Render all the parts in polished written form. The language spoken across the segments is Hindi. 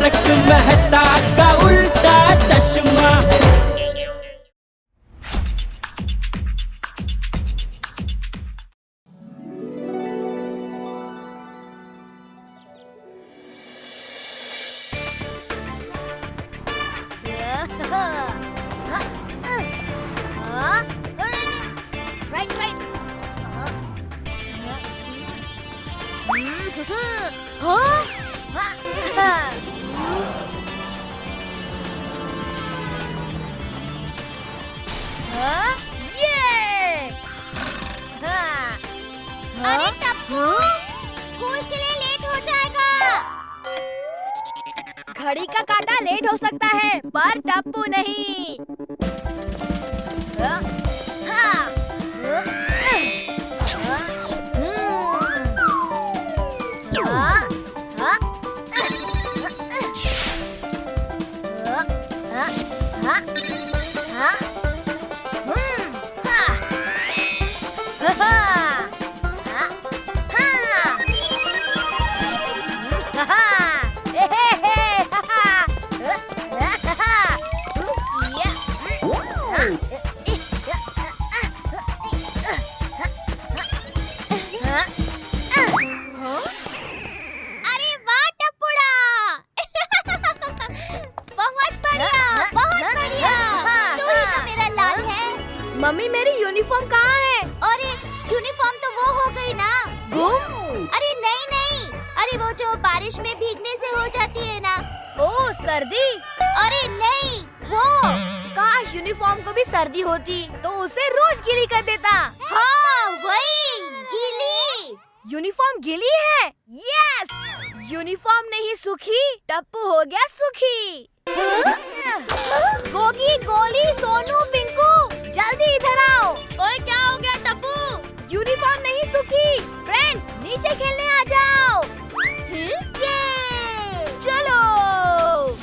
तारक मेहता का उल्टा चश्मा। Right right. अरे टप्पू, स्कूल के लिए लेट हो जाएगा। घड़ी का काटा लेट हो सकता है पर टप्पू नहीं। अरे वाह टप्पूड़ा। बहुत बढ़िया, बहुत बढ़िया। तू ही तो मेरा लाल है। मम्मी मेरी यूनिफॉर्म कहाँ है? अरे यूनिफॉर्म तो वो हो गई ना। गुम? अरे नहीं नहीं, अरे वो जो बारिश में भीगने से हो जाती है ना। ओह सर्दी? अरे नहीं वो। काश यूनिफॉर्म को भी सर्दी होती तो उसे रोज गीली कर देता। हाँ वही गीली। यूनिफॉर्म गीली है? यस! यूनिफॉर्म नहीं सूखी, टप्पू हो गया सुखी। गोगी, गोली, सोनू, पिंकू, जल्दी इधर आओ। ओए क्या हो गया टप्पू? यूनिफॉर्म नहीं सूखी। फ्रेंड्स नीचे खेलने आ जाओ। चलो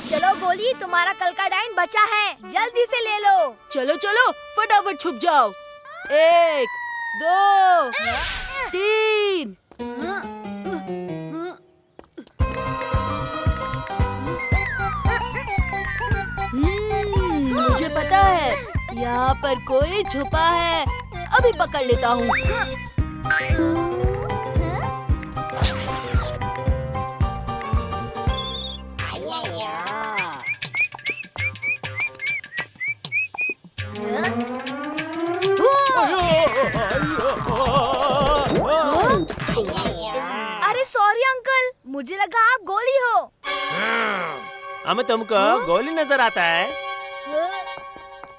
चलो गोली, तुम्हारा कल का डाइन बचा है, जल्दी से ले लो। चलो चलो फटाफट छुप जाओ। 1 2 3। मुझे पता है यहाँ पर कोई छुपा है, अभी पकड़ लेता हूँ। अरे सॉरी अंकल, मुझे लगा आप गोली हो। हमें तुमको गोली नजर आता है।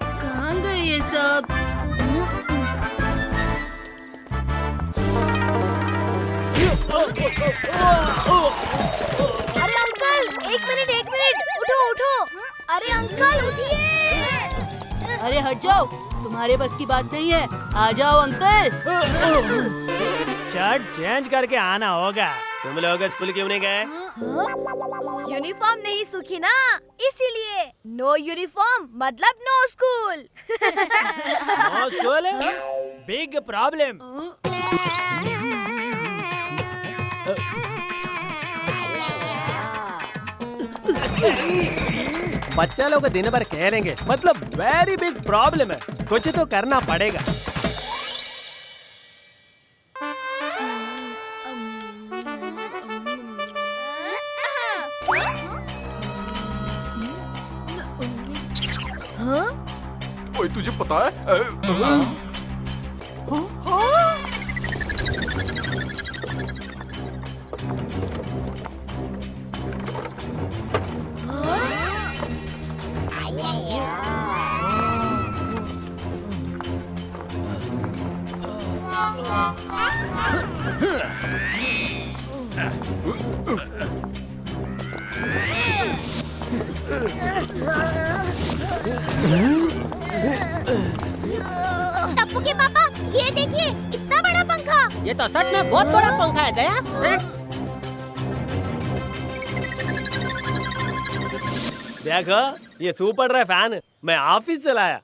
कहाँ गए ये सब? अरे अंकल एक मिनट, उठो उठो। अरे अंकल उठिए। अरे हट जाओ, तुम्हारे बस की बात नहीं है। आ जाओ अंकल। शर्ट चेंज करके आना होगा। तुम लोग स्कूल क्यों नहीं गए? यूनिफॉर्म नहीं सूखी ना, इसीलिए। नो यूनिफॉर्म मतलब no school. No school? Big problem. बच्चा लोग दिन भर खेलेंगे मतलब वेरी बिग प्रॉब्लम है, कुछ तो करना पड़ेगा। ओए तुझे पता है? टप्पू के पापा, ये देखिए इतना बड़ा पंखा। ये तो सच में बहुत बड़ा पंखा है दया। देखो ये सुपर ड्राई फैन मैं ऑफिस से लाया।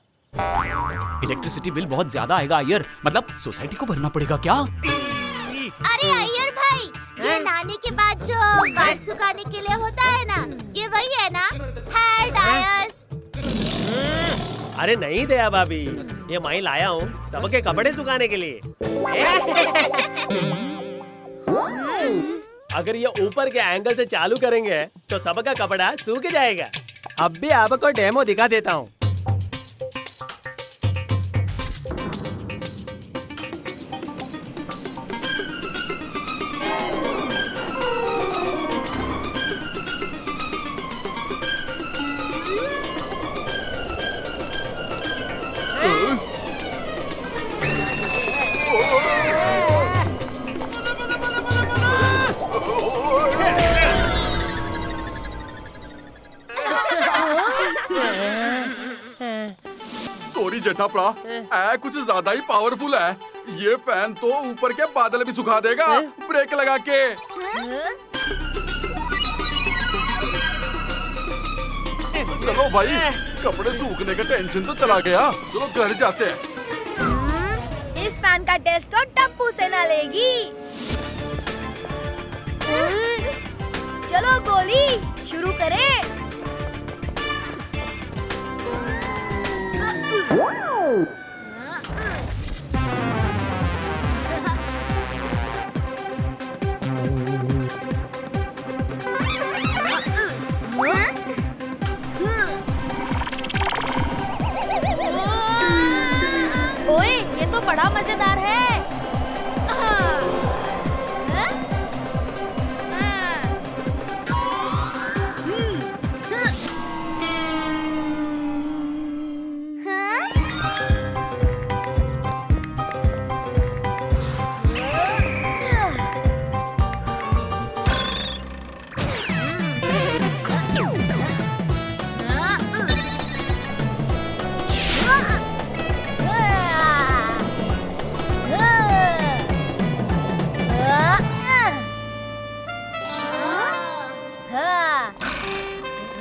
इलेक्ट्रिसिटी बिल बहुत ज्यादा आएगा अय्यर, मतलब सोसाइटी को भरना पड़ेगा क्या? अरे अय्यर भाई, ये नहाने के बाद जो बाल सुखाने के लिए होता है ना, ये वही अरे नहीं दया भाभी, ये मैं लाया हूँ सबके कपड़े सुखाने के लिए। अगर ये ऊपर के एंगल से चालू करेंगे तो सबका कपड़ा सूख जाएगा। अब भी आपको डेमो दिखा देता हूँ। सॉरी जेठापड़ा, ऐ कुछ ज्यादा ही पावरफुल है। ये फैन तो ऊपर के बादल भी सुखा देगा ब्रेक लगा के। चलो भाई, कपड़े सूखने का टेंशन तो चला गया, चलो घर जाते हैं। इस फैन का टेस्ट तो टप्पू से ना लेगी। चलो गोली शुरू करें। ओए, ये तो बड़ा मजेदार है।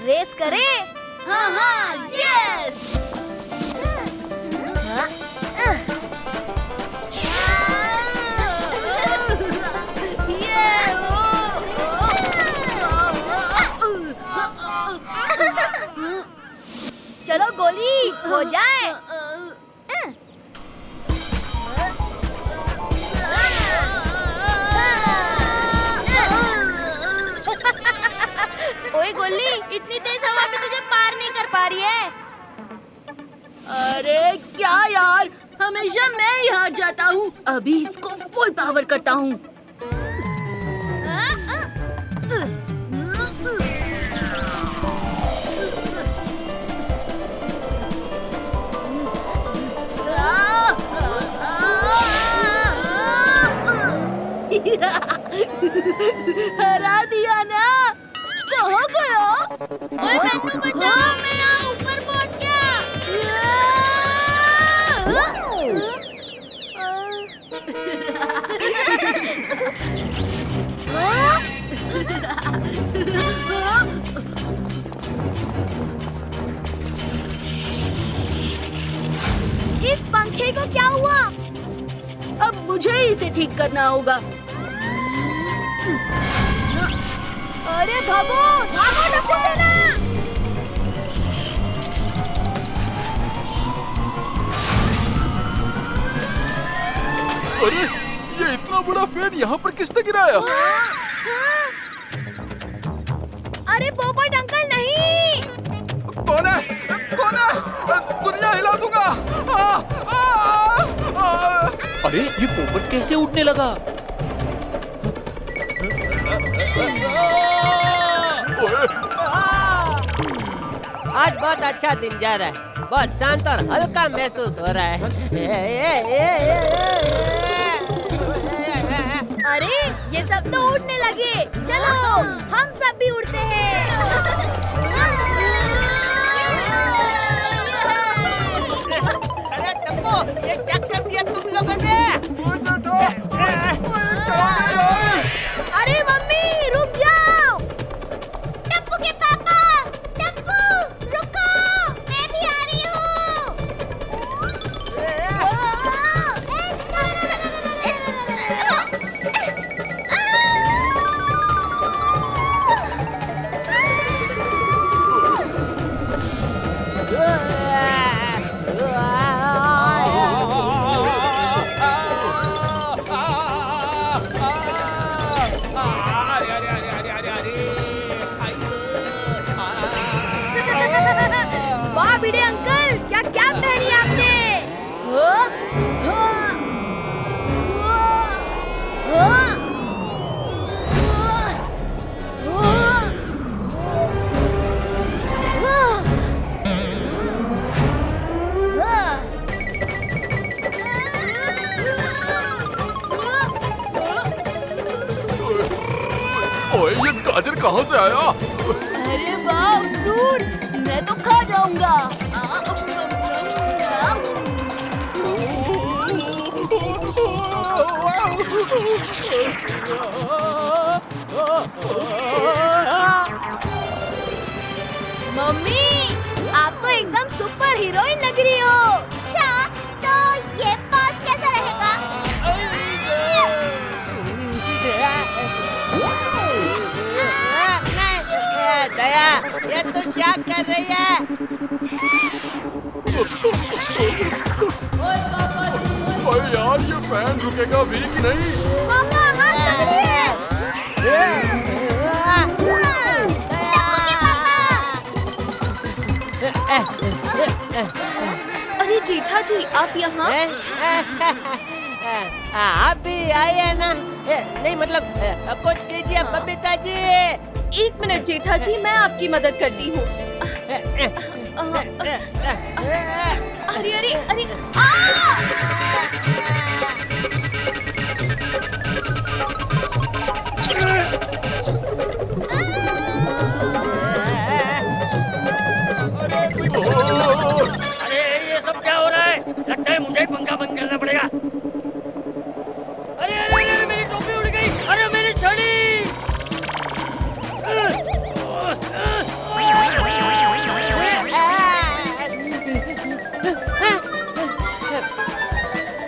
रेस करें? हाँ हाँ, यस! चलो गोली हो जाए। ओए गोली, इतनी तेज हवा में तुझे पार नहीं कर पा रही है। अरे क्या यार, हमेशा मैं ही हार जाता हूँ। अभी इसको फुल पावर करता हूँ। हरा दिया ना। कहाँ गया? ओए मैनू बचाओ, मैं यहाँ ऊपर पहुँच गया। इस पंखे को क्या हुआ? अब मुझे ही इसे ठीक करना होगा। अरे भागो भागो टप्पू सेना! अरे ये इतना बड़ा फैन यहाँ पर किसने गिराया? अरे पोपट अंकल नहीं! कौन है? कौन है? दुनिया हिला दूंगा। अरे ये पोपट कैसे उड़ने लगा? आज बहुत अच्छा दिन जा रहा है, बहुत शांत और हल्का महसूस हो रहा है। अरे ये सब तो उड़ने लगे, चलो हम सब भी उड़ते हैं। अरे टप्पू, ये क्या कर दिया तुम लोगों ने? अरे मम्मी रुक जाओ! टप्पू के पापा, टप्पू रुको, मैं भी आ रही हूँ। वाह भिड़े अंकल, क्या क्या पहनी आपने? ओए ये गाजर कहाँ से आया? अरे वाह फ्रूट्स, मैं तो खा जाऊंगा। मम्मी, आप तो एकदम सुपर हीरोइन लग रही हो। अच्छा, तो ये पास कैसा रहेगा? दया, ये तू क्या कर रही है? ओए यार ये फैन रुकेगा भी कि नहीं? पापा हाथ पकड़िए। अरे जेठा जी, आप यहाँ? आप भी आए हैं ना? नहीं मतलब कुछ कीजिए बबीता जी। एक मिनट जेठा जी, मैं आपकी मदद करती हूँ। अरे अरे अरे अरे ये सब क्या हो रहा है? लगता है मुझे ही पंखा बंद करना पड़ेगा। अरे अरे अरे मेरी टोपी उड़ गई। अरे मेरी छड़ी।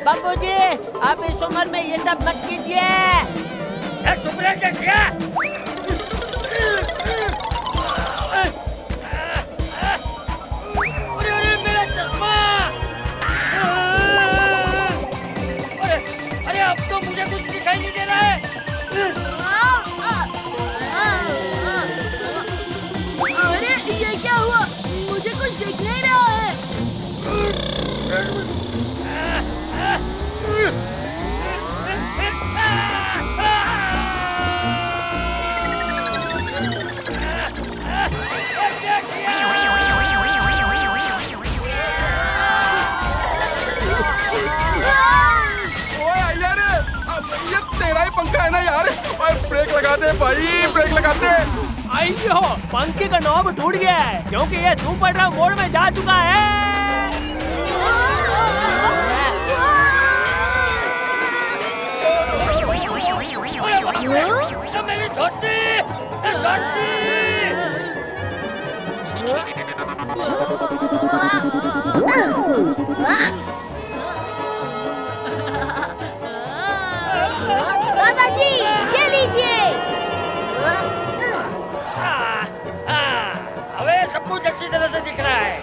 बाबूजी, आप इस उम्र में ये सब मत कीजिए। चुप रह क्या? अरे अरे मेरा चश्मा। अरे अब तो मुझे कुछ दिखाई नहीं दे रहा है। अरे ये क्या हुआ? मुझे कुछ दिख नहीं रहा है। ओए यार ये तेरा ही पंखा है ना यार? ओए ब्रेक लगा दे भाई, ब्रेक लगा दे। अयो, पंखे का नॉब टूट गया है क्योंकि ये सुपर ड्राइव मोड में जा चुका है। मेरी धोती, दादाजी, ये लीजिए। अबे सब कुछ अच्छी तरह से दिख रहा है।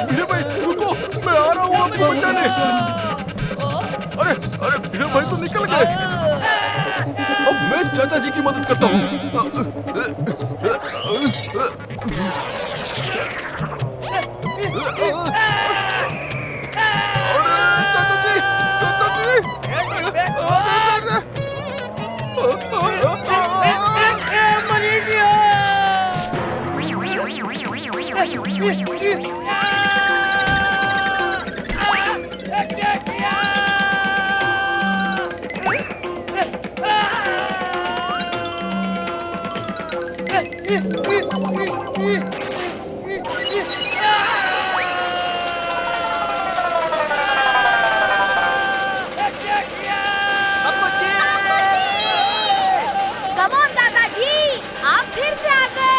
भिड़े भाई रुको, मैं आ रहा हूँ आपको बचाने। अरे अरे भिड़े भाई तो निकल गए। अब मैं चाचा जी की मदद करता हूँ। अरे चाचा जी, चाचा जी। कम ऑन दादाजी, आप फिर से आ गए।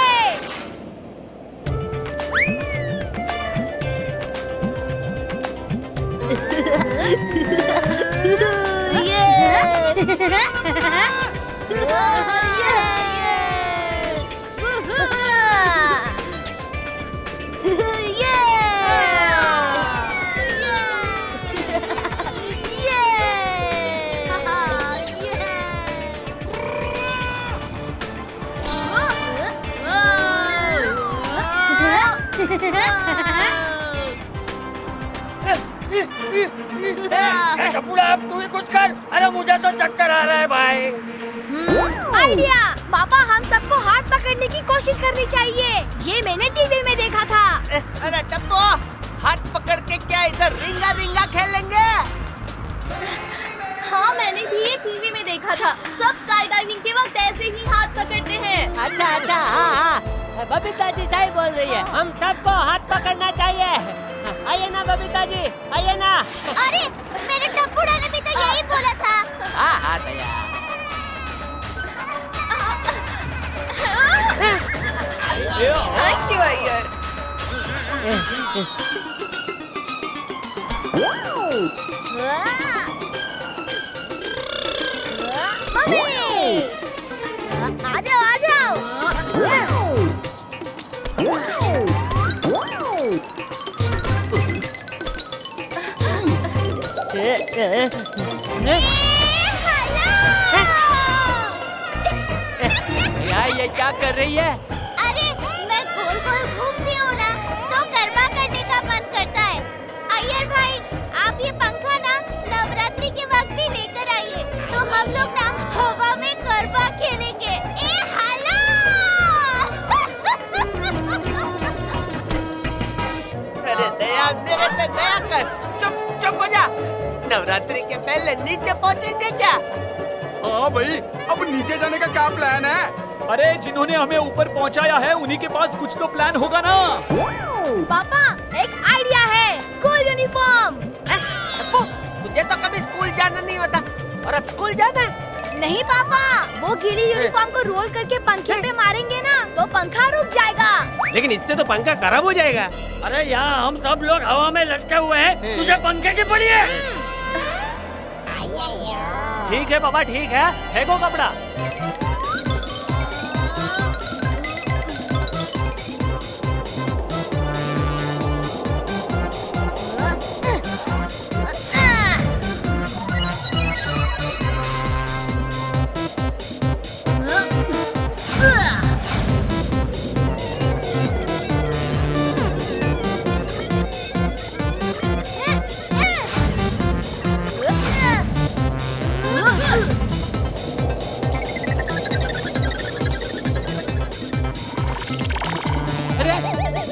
टप्पूड़ा अब तू ही कुछ कर। अरे मुझे तो चक्कर आ रहा है भाई। आइडिया। पापा हम सबको हाथ पकड़ने की कोशिश करनी चाहिए। ये मैंने टीवी में देखा था। अरे टप्पू, हाथ पकड़ के क्या इधर रिंगा रिंगा खेलेंगे? हाँ मैंने भी ये टीवी में देखा था। सब स्काई डाइविंग के वक्त ऐसे ही हाथ पकड़ते हैं। अच्छा अच्छा, हाँ, बबीता जी सही बोल रही है। हम सबको हाथ पकड़ना चाहिए। आइए ना बबीता जी, आइए ना। अरे मेरे टप्पूड़ा ने भी तो यही बोला था। हाँ हाँ भैया। Thank you Iyer. आ जाओ आ जाओ। यार ये क्या कर रही है? अरे मैं गोल गोल घूमती हूँ ना, तो गरबा करने का मन करता है। अय्यर भाई, आप ये पंखा ना नवरात्रि के वक्त भी लेकर आइए, तो हम लोग ना हवा में गरबा खेलेंगे। ए हाला! अरे दया, मेरे पे दया कर। चुप चुप हो जा। नवरात्रि के पहले नीचे पहुँचेंगे क्या? हाँ भाई, अब नीचे जाने का क्या प्लान है? अरे जिन्होंने हमें ऊपर पहुंचाया है उन्हीं के पास कुछ तो प्लान होगा ना। पापा एक आइडिया है। School uniform. टप्पू, तुझे तो कभी स्कूल जाना नहीं होता और अब स्कूल जाना है? नहीं पापा, वो गीली यूनिफॉर्म को रोल करके पंखे पे मारेंगे ना, तो पंखा रुक जाएगा। लेकिन इससे तो पंखा खराब हो जाएगा। अरे यहाँ हम सब लोग हवा में लटके हुए हैं, तुझे पंखे की पड़ी है। ठीक है पापा, ठीक है, फेंको कपड़ा।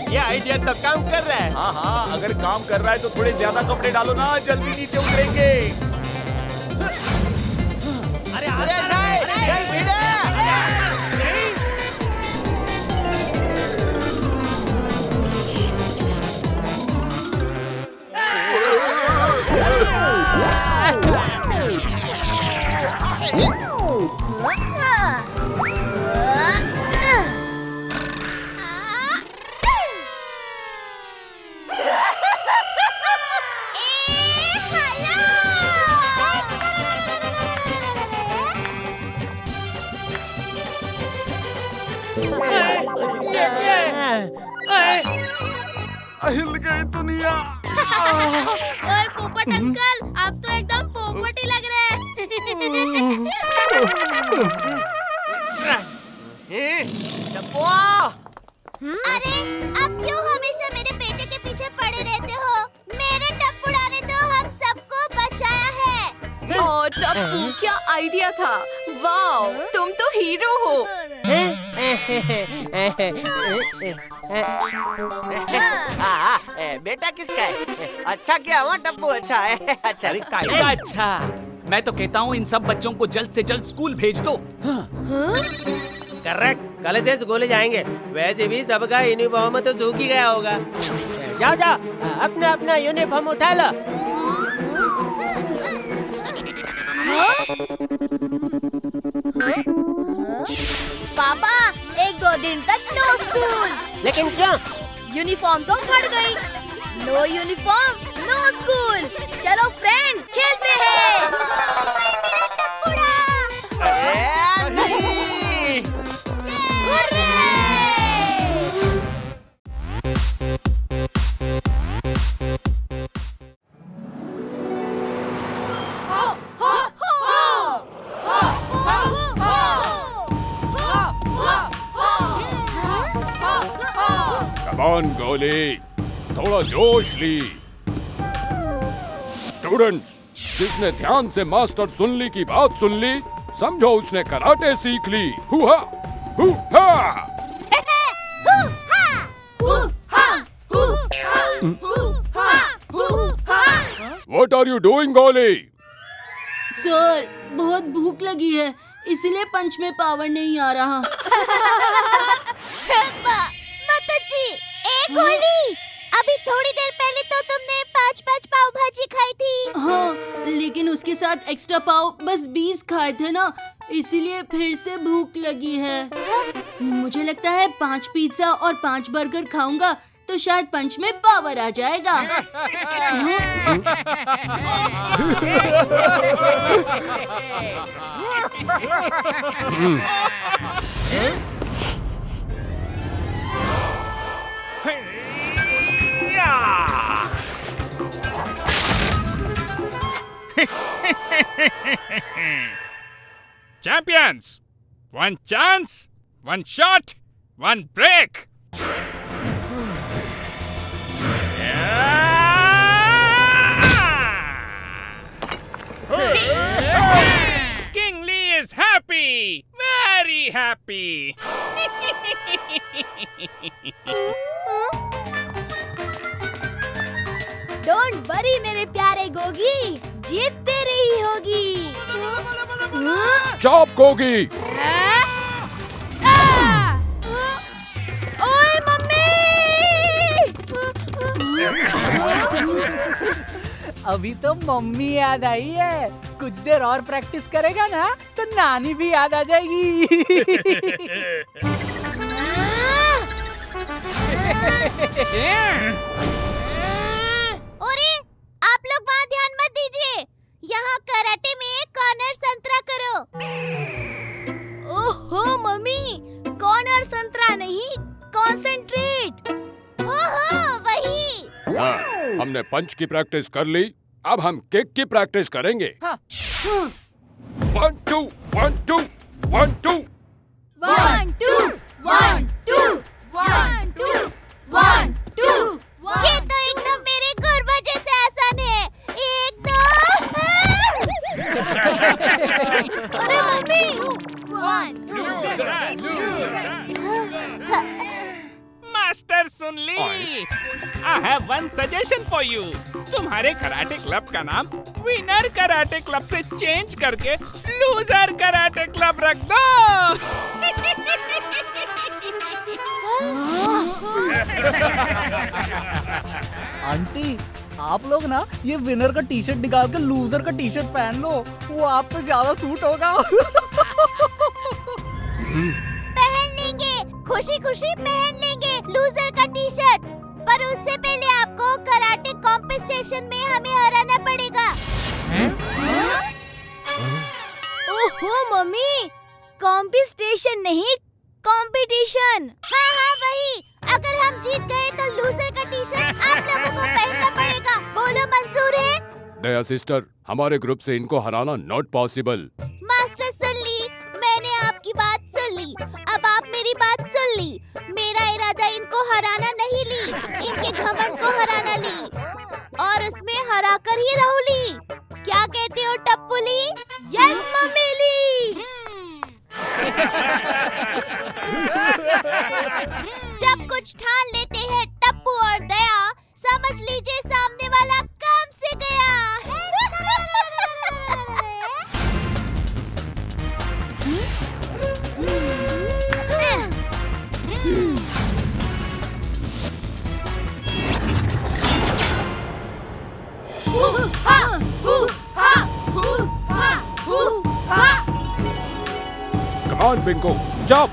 ये आइडिया तो काम कर रहा है। हाँ हाँ, अगर काम कर रहा है तो थोड़े ज्यादा कपड़े डालो ना, जल्दी नीचे उतरेंगे। अरे अरे नहीं, भिड़े। हिल गई दुनिया। ओए पोपट अंकल, आप तो एकदम पोपट ही लग रहे हैं। टप्पू, अरे आप क्यों हमेशा मेरे बेटे के पीछे पड़े रहते हो? मेरे टप्पूड़ा ने तो हम सबको बचाया है। ओ टप्पू, क्या आइडिया था। वाओ, तुम तो हीरो हो। बेटा किसका है? अच्छा किया हुआ टप्पू, अच्छा है। अच्छा अरे कायदा अच्छा। मैं तो कहता हूँ इन सब बच्चों को जल्द से जल्द स्कूल भेज दो। करेक्ट, कल से स्कूल जाएंगे। वैसे भी सबका यूनिफॉर्म तो सूख ही गया होगा। जाओ जाओ, अपना अपना यूनिफॉर्म उठा लो। पापा 1-2 दिन तक नो स्कूल। लेकिन क्यों? यूनिफॉर्म तो फट गई। No uniform no school. चलो फ्रेंड्स खेलते हैं। अरे ऑन गोली, थोड़ा जोश ली। स्टूडेंट्स, जिसने ध्यान से मास्टर सुनली की बात सुन ली, समझो उसने कराटे सीख ली। हुआ हुआ। What are you doing, गोली? सर, बहुत भूख लगी है, इसलिए पंच में पावर नहीं आ रहा। माताजी, एक गोली। अभी थोड़ी देर पहले तो तुमने 5-5 पाव भाजी खाई थी। हाँ, लेकिन उसके साथ एक्स्ट्रा पाव बस 20 खाए थे ना, इसीलिए फिर से भूख लगी है। मुझे लगता है 5 पिज्जा और 5 बर्गर खाऊंगा तो शायद पंच में पावर आ जाएगा। Champions! One chance, one shot, one break! King Lee is happy! Very happy! Don't worry मेरे प्यारे गोगी, जीत तेरी ही होगी। चॉप गोगी। ओए मम्मी! अभी तो मम्मी याद आई है। कुछ देर और प्रैक्टिस करेगा ना तो नानी भी याद आ जाएगी। अरे, आप लोग वहाँ ध्यान मत दीजिए। यहाँ कराटे में कॉर्नर संतरा करो। ओहो मम्मी, कॉर्नर संतरा नहीं, कॉन्सेंट्रेट। ओहो, वही। हाँ, हमने पंच की प्रैक्टिस कर ली, अब हम किक की प्रैक्टिस करेंगे। हाँ। 1 2 1 2 1 2 1 2 1 2 1 2 1 2। ये तो एकदम मेरे गुरबा जैसे आसान है। 1 2। अरे मम्मी! 1 मास्टर सुन ली। I have one suggestion for you. तुम्हारे कराटे क्लब का नाम विनर कराटे क्लब से चेंज करके लूजर कराटे क्लब रख दो। आंटी, आप लोग ना ये विनर का टी शर्ट निकाल कर लूजर का टी शर्ट पहन लो, वो आप पे ज्यादा सूट होगा। पहन लेंगे, खुशी खुशी पहन लेंगे लूजर का टी शर्ट। पर उससे पहले आपको कराटे कॉम्पिटिशन में हमें हराना पड़ेगा। ओहो मम्मी, कॉम्पिटिशन नहीं, कंपटीशन। हाँ हाँ वही। अगर हम जीत गए तो लूजर का टी शर्ट आप लोगों को पहनना पड़ेगा। बोलो मंजूर है? दया सिस्टर, हमारे ग्रुप से इनको हराना नॉट पॉसिबल। मास्टर सुन ली, मैंने आपकी बात सुन ली। अब आप मेरी बात सुन ली। मेरा इरादा इनको हराना नहीं ली, इनके घमंड को हराना ली और उसमें हरा कर ही रहूली। क्या कहते हो टप्पुली? यस मम्मी ली। जब कुछ ठान लेते हैं टप्पू और दया, समझ लीजिए सामने वाला काम से गया। Come on, Bingo, jump!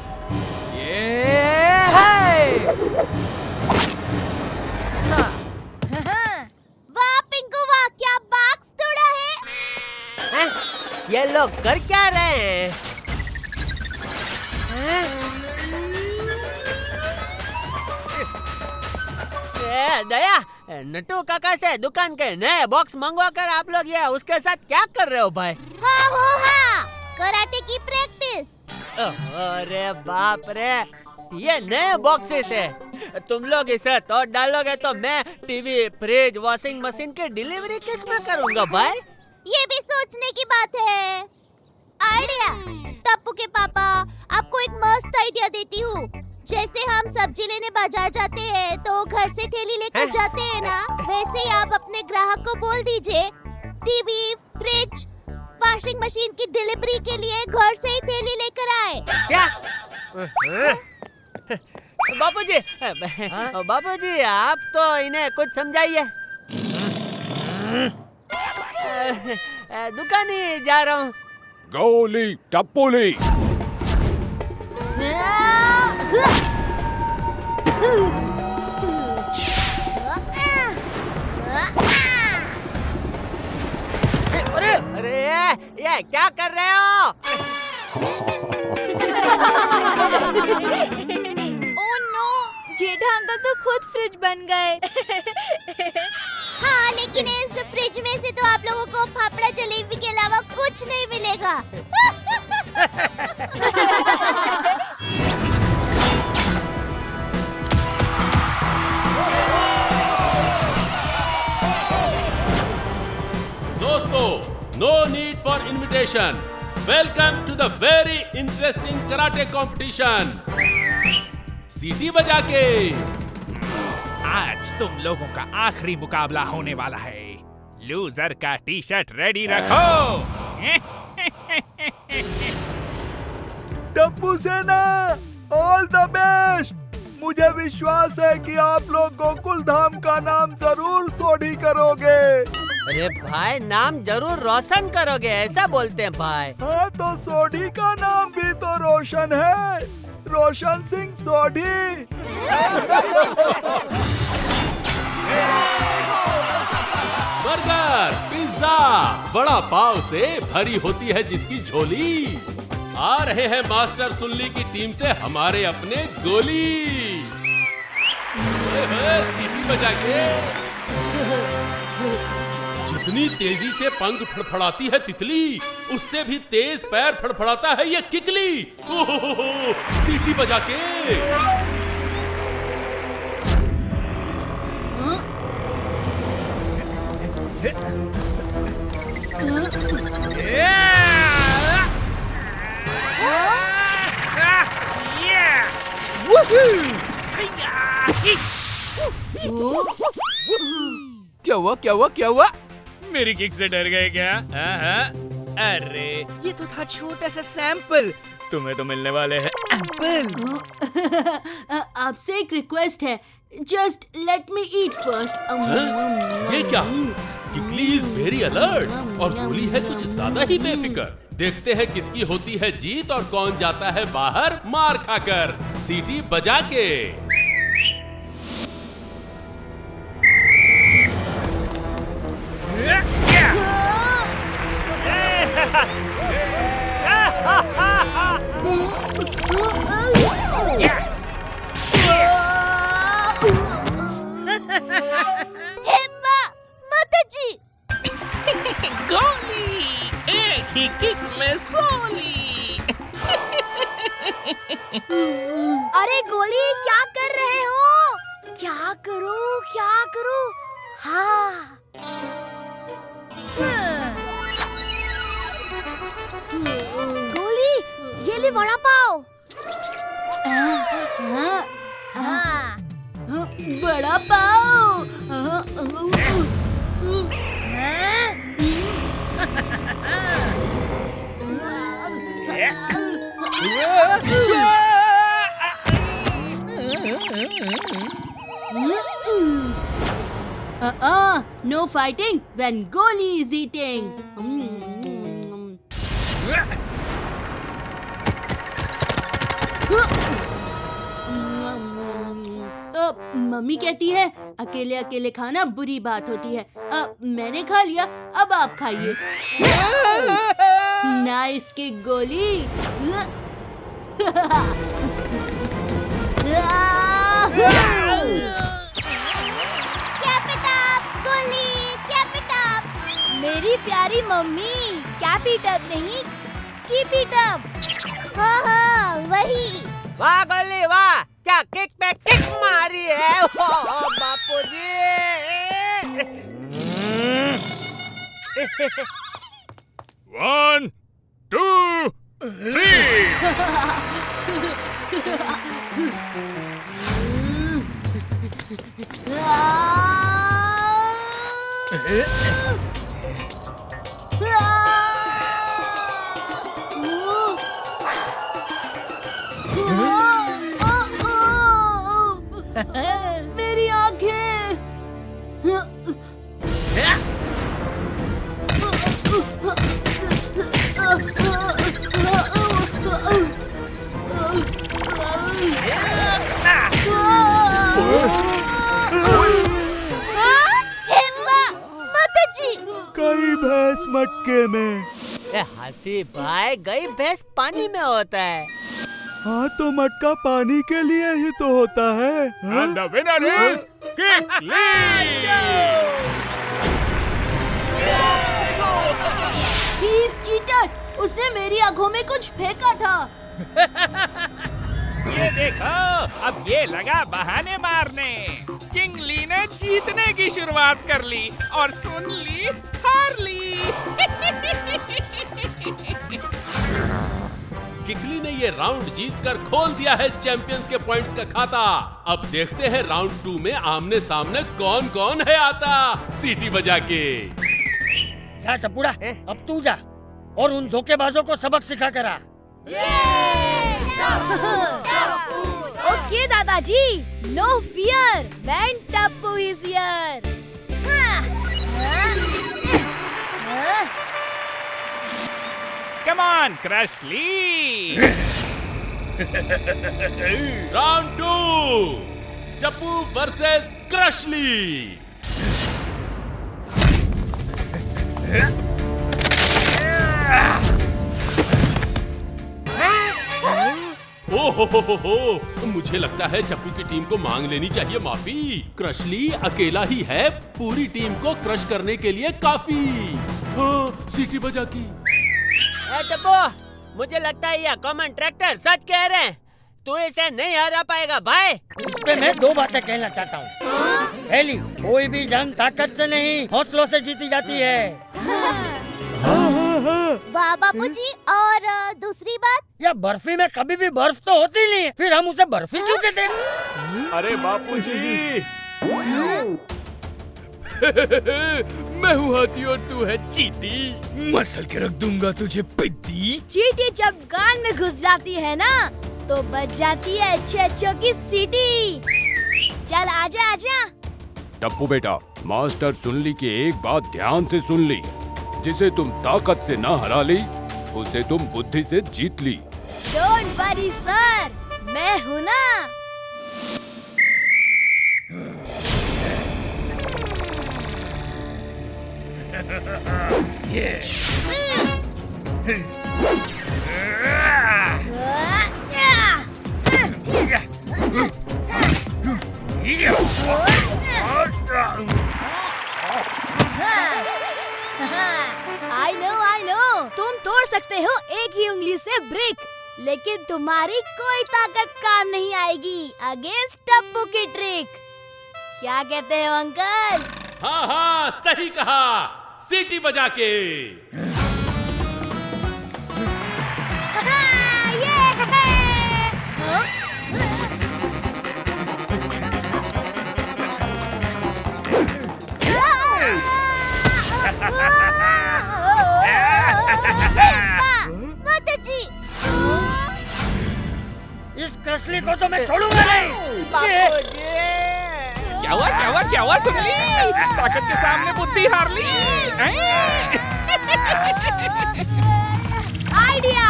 वाह पिंकू वाह, क्या बाक्स तोड़ा है। ये लोग कर क्या रहे हैं? दया, नट्टू काका से दुकान के नए बॉक्स मंगवा कर आप लोग ये उसके साथ क्या कर रहे हो भाई? हाँ हो हाँ, कराटे की प्रैक्टिस। अरे बाप रे, ये नए बॉक्सेस है। तुम लोग इसे तोड़ डालोगे तो मैं टीवी, फ्रिज, वॉशिंग मशीन की डिलीवरी किस में करूँगा भाई? ये भी सोचने की बात है। आइडिया। टप्पू के पापा, आपको एक मस्त आइडिया देती हूँ। जैसे हम सब्जी लेने बाजार जाते हैं तो घर से थैली लेकर जाते हैं ना, वैसे ही आप अपने ग्राहक को बोल दीजिए टीवी, फ्रिज, वॉशिंग मशीन की डिलीवरी के लिए घर से ही थैली लेकर आए। क्या? बापूजी आप तो इन्हें कुछ समझाइए। दुकानी जा रहा हूँ। गोली टप्पूली। अरे ये क्या कर रहे हो? ओह नो, जेठा अंकल तो खुद फ्रिज बन गए। हाँ, लेकिन इस फ्रिज में से तो आप लोगों को फाफड़ा जलेबी के अलावा कुछ नहीं मिलेगा। दोस्तों, no need for invitation. Welcome to the very interesting karate competition. सीटी बजा के। आज तुम लोगों का आखिरी मुकाबला होने वाला है। लूजर का टी शर्ट रेडी रखो। टप्पू सेना, ऑल द बेस्ट। मुझे विश्वास है कि आप लोग गोकुल धाम का नाम जरूर सोढ़ी करोगे। अरे भाई, नाम जरूर रोशन करोगे, ऐसा बोलते हैं भाई। हाँ, तो सोढ़ी का नाम भी तो रोशन है, रोशन सिंह सोढ़ी। बर्गर, पिज्जा, बड़ा पाव से भरी होती है जिसकी झोली। आ रहे हैं मास्टर सुल्ली की टीम से हमारे अपने गोली। सीटी बजा के। जितनी तेजी से पंख फड़फड़ाती है तितली, उससे भी तेज पैर फड़फड़ाता है ये किकली। ओहो, सीटी बजा के। क्या हुआ क्या हुआ क्या हुआ? मेरी किक से डर गए क्या? अरे ये तो था छोटा सा सैंपल। तुम्हें तो मिलने वाले हैं आपसे एक रिक्वेस्ट है, जस्ट लेट मी ईट फर्स्ट। ये क्या? किकली इज वेरी अलर्ट और गोली है कुछ ज्यादा ही बेफिक्र। देखते हैं किसकी होती है जीत और कौन जाता है बाहर मार खाकर। सीटी बजा के। गोली एक ही किक में सोली। अरे गोली, क्या कर रहे हो? क्या करूं, क्या करूं? हाँ। गोली, ये ले वड़ा पाव। हाँ। बड़ा पाव। No fighting when Goli is eating. Mummy कहती है अकेले अकेले खाना बुरी बात होती है। मैंने खा लिया, अब आप खाइए। नाइस की गोली। मेरी प्यारी मम्मी, कैप इट अप नहीं, कीप इट अप। हाँ हाँ, वही। वाह गोली वाह, हमेशा किक पे किक मारी है। ओ बापूजी। 1, 2, 3। मेरी आंखें। कई भैंस मटके में। हाथी भाई, गई भैंस पानी में होता है। हाँ तो मटका पानी के लिए ही तो होता है। And the winner is Kikli! He is cheater! उसने मेरी आंखों में कुछ फेंका था। ये देखो, अब ये लगा बहाने मारने। किंगली ने जीतने की शुरुआत कर ली और सुन ली हार ली। किकली ने ये राउंड जीतकर खोल दिया है चैंपियंस के पॉइंट्स का खाता। अब देखते हैं राउंड 2 में आमने सामने कौन कौन है आता सीटी बजा के। जा टपुड़ा, अब तू जा और उन धोखेबाजों को सबक सिखा करा। ओके दादाजी, no fear, when Tappu is here. Come on, Crashly! Round 2 Tappu versus Crashly. हो, मुझे लगता है टप्पू की टीम को मांग लेनी चाहिए माफी। क्रशली अकेला ही है पूरी टीम को क्रश करने के लिए काफी। हाँ, सीटी बजा की। टप्पू, मुझे लगता है ये कॉमन ट्रैक्टर सच कह रहे हैं। तू इसे नहीं हरा पाएगा भाई। इस पे मैं 2 बातें कहना चाहता हूँ। पहली, कोई भी जंग ताकत से नहीं हौसलों से जीती जाती है। वाह बापूजी। और दूसरी बात, या बर्फी में कभी भी बर्फ तो होती नहीं है, फिर हम उसे बर्फी क्यों कहते हैं? अरे बापूजी। मैं हूँ हाथी और तू है चींटी। मसल के रख दूंगा तुझे पिद्दी। चींटी जब कान में घुस जाती है ना, तो बच जाती है अच्छे की सीटी। चल आजा आजा। टप्पू बेटा, मास्टर सुनली की एक बात ध्यान से सुन ली। जिसे तुम ताकत से ना हरा ली, उसे तुम बुद्धि से जीत ली। डोंट वरी सर, मैं हूँ ना। I know, तुम तोड़ सकते हो एक ही उंगली से ब्रिक, लेकिन तुम्हारी कोई ताकत काम नहीं आएगी अगेंस्ट टप्पू की ट्रिक। क्या कहते हो अंकल? हाँ हाँ, सही कहा, सीटी बजा के। इस क्रशली को तो मैं छोड़ूंगा नहीं। क्या हुआ सुनली? ताकत के सामने बुद्धि हार ली। आइडिया।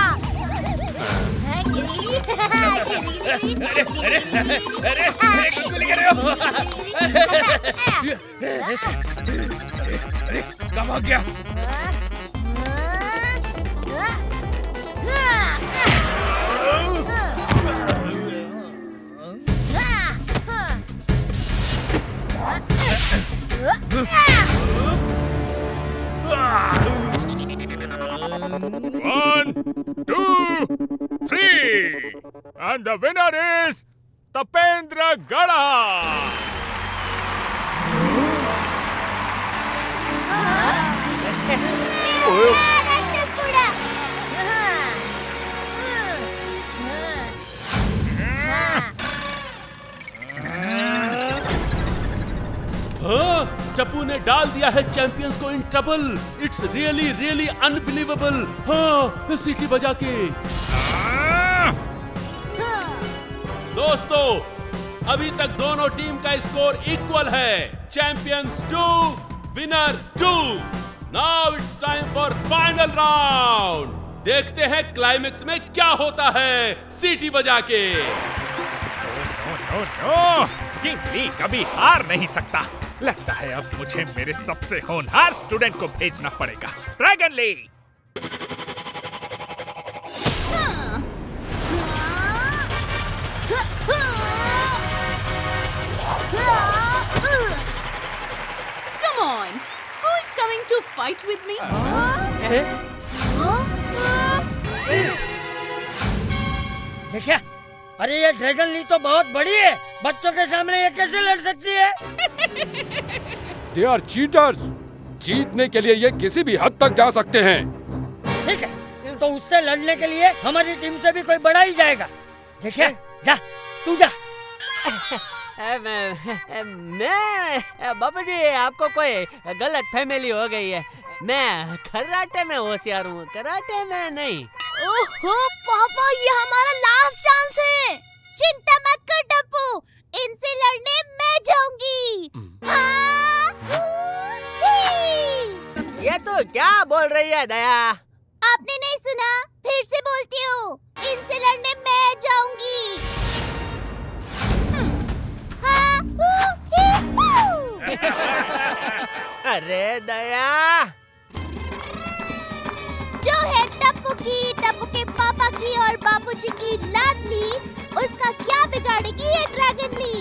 अरे गोली कर रहे हो? कब हो गया? One, two, three, and the winner is Tapendra गड़ा। हाँ, टप्पू ने डाल दिया है चैंपियंस को in trouble. It's really really unbelievable. हाँ, सीटी बजा के। दोस्तों, अभी तक दोनों टीम का स्कोर इक्वल है। Champions 2, winner 2। Now it's time for final round. देखते हैं क्लाइमेक्स में क्या होता है सीटी बजा के। किंग ली कभी हार नहीं सकता। लगता है अब मुझे मेरे सबसे होनहार स्टूडेंट को भेजना पड़ेगा, Dragon Lee. Come on, who is coming to fight with me? देखिए, अरे ये ड्रैगन ली तो बहुत बड़ी है। बच्चों के सामने ये कैसे लड़ सकती है? They are cheaters। जीतने के लिए ये किसी भी हद तक जा सकते हैं। ठीक है, तो उससे लड़ने के लिए हमारी टीम से भी कोई बड़ा ही जाएगा। देखिए, जा, तू जा। मैं बाबा जी, आपको कोई गलत फैमिली हो गई है। मैं कराटे में होशियार हूँ, कराटे में नहीं। ओहो पापा, ये हमारा लास्ट चांस है। चिंता मत कर टप्पू, इनसे लड़ने मैं जाऊंगी। ये तो क्या बोल रही है दया? आपने नहीं सुना? फिर से बोलती हूँ, इनसे लड़ने मैं जाऊंगी। अरे दया, जो है टप्पू के पापा की और बापूजी की लाडली, उसका क्या बिगाड़ेगी ये Dragon Lee?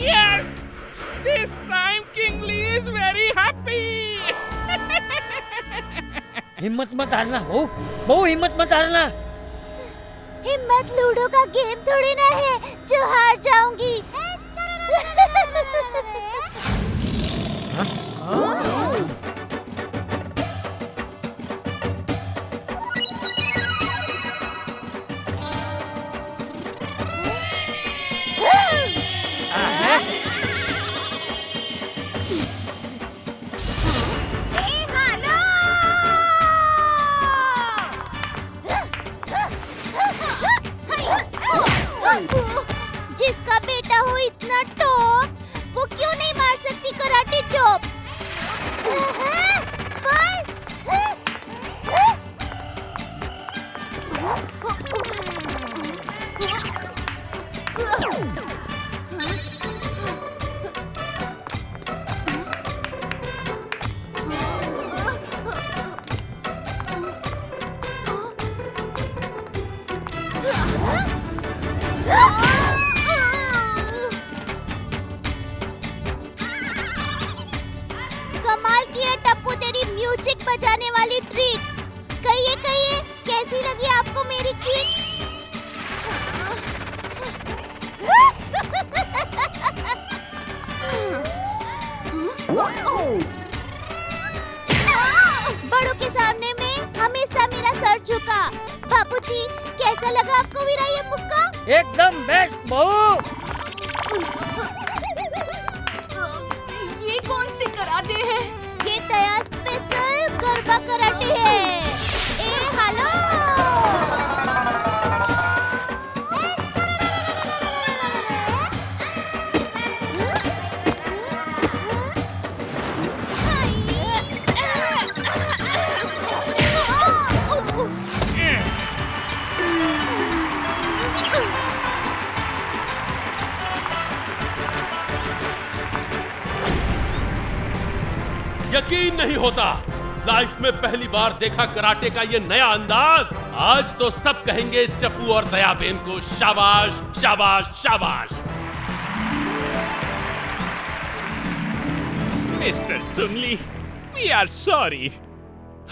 Yes! This time King Lee is very happy. हिम्मत मत हारना, बहू हिम्मत मत हारना। हिम्मत लूडो का गेम थोड़ी ना है जो हार जाऊंगी। जिसका बेटा हो इतना टॉप, वो क्यों नहीं मार सकती कराटे चॉप? कमाल की है टप्पू तेरी म्यूजिक बजाने वाली ट्रिक। कहिए कहिए, कैसी लगी आपको मेरी किक? बड़ों के सामने में हमेशा मेरा सर झुका। बापूजी, कैसा लगा आपको मेरा ये मुक्का? एकदम बेस्ट बहू। ये कौन सी कराटे है? ये दया स्पेशल गरबा कराटे है। ए हेलो, यकीन नहीं होता। लाइफ में पहली बार देखा कराटे का ये नया अंदाज। आज तो सब कहेंगे टप्पू और दयाबेन को शाबाश शाबाश शाबाश। Mister Sungli, we are sorry.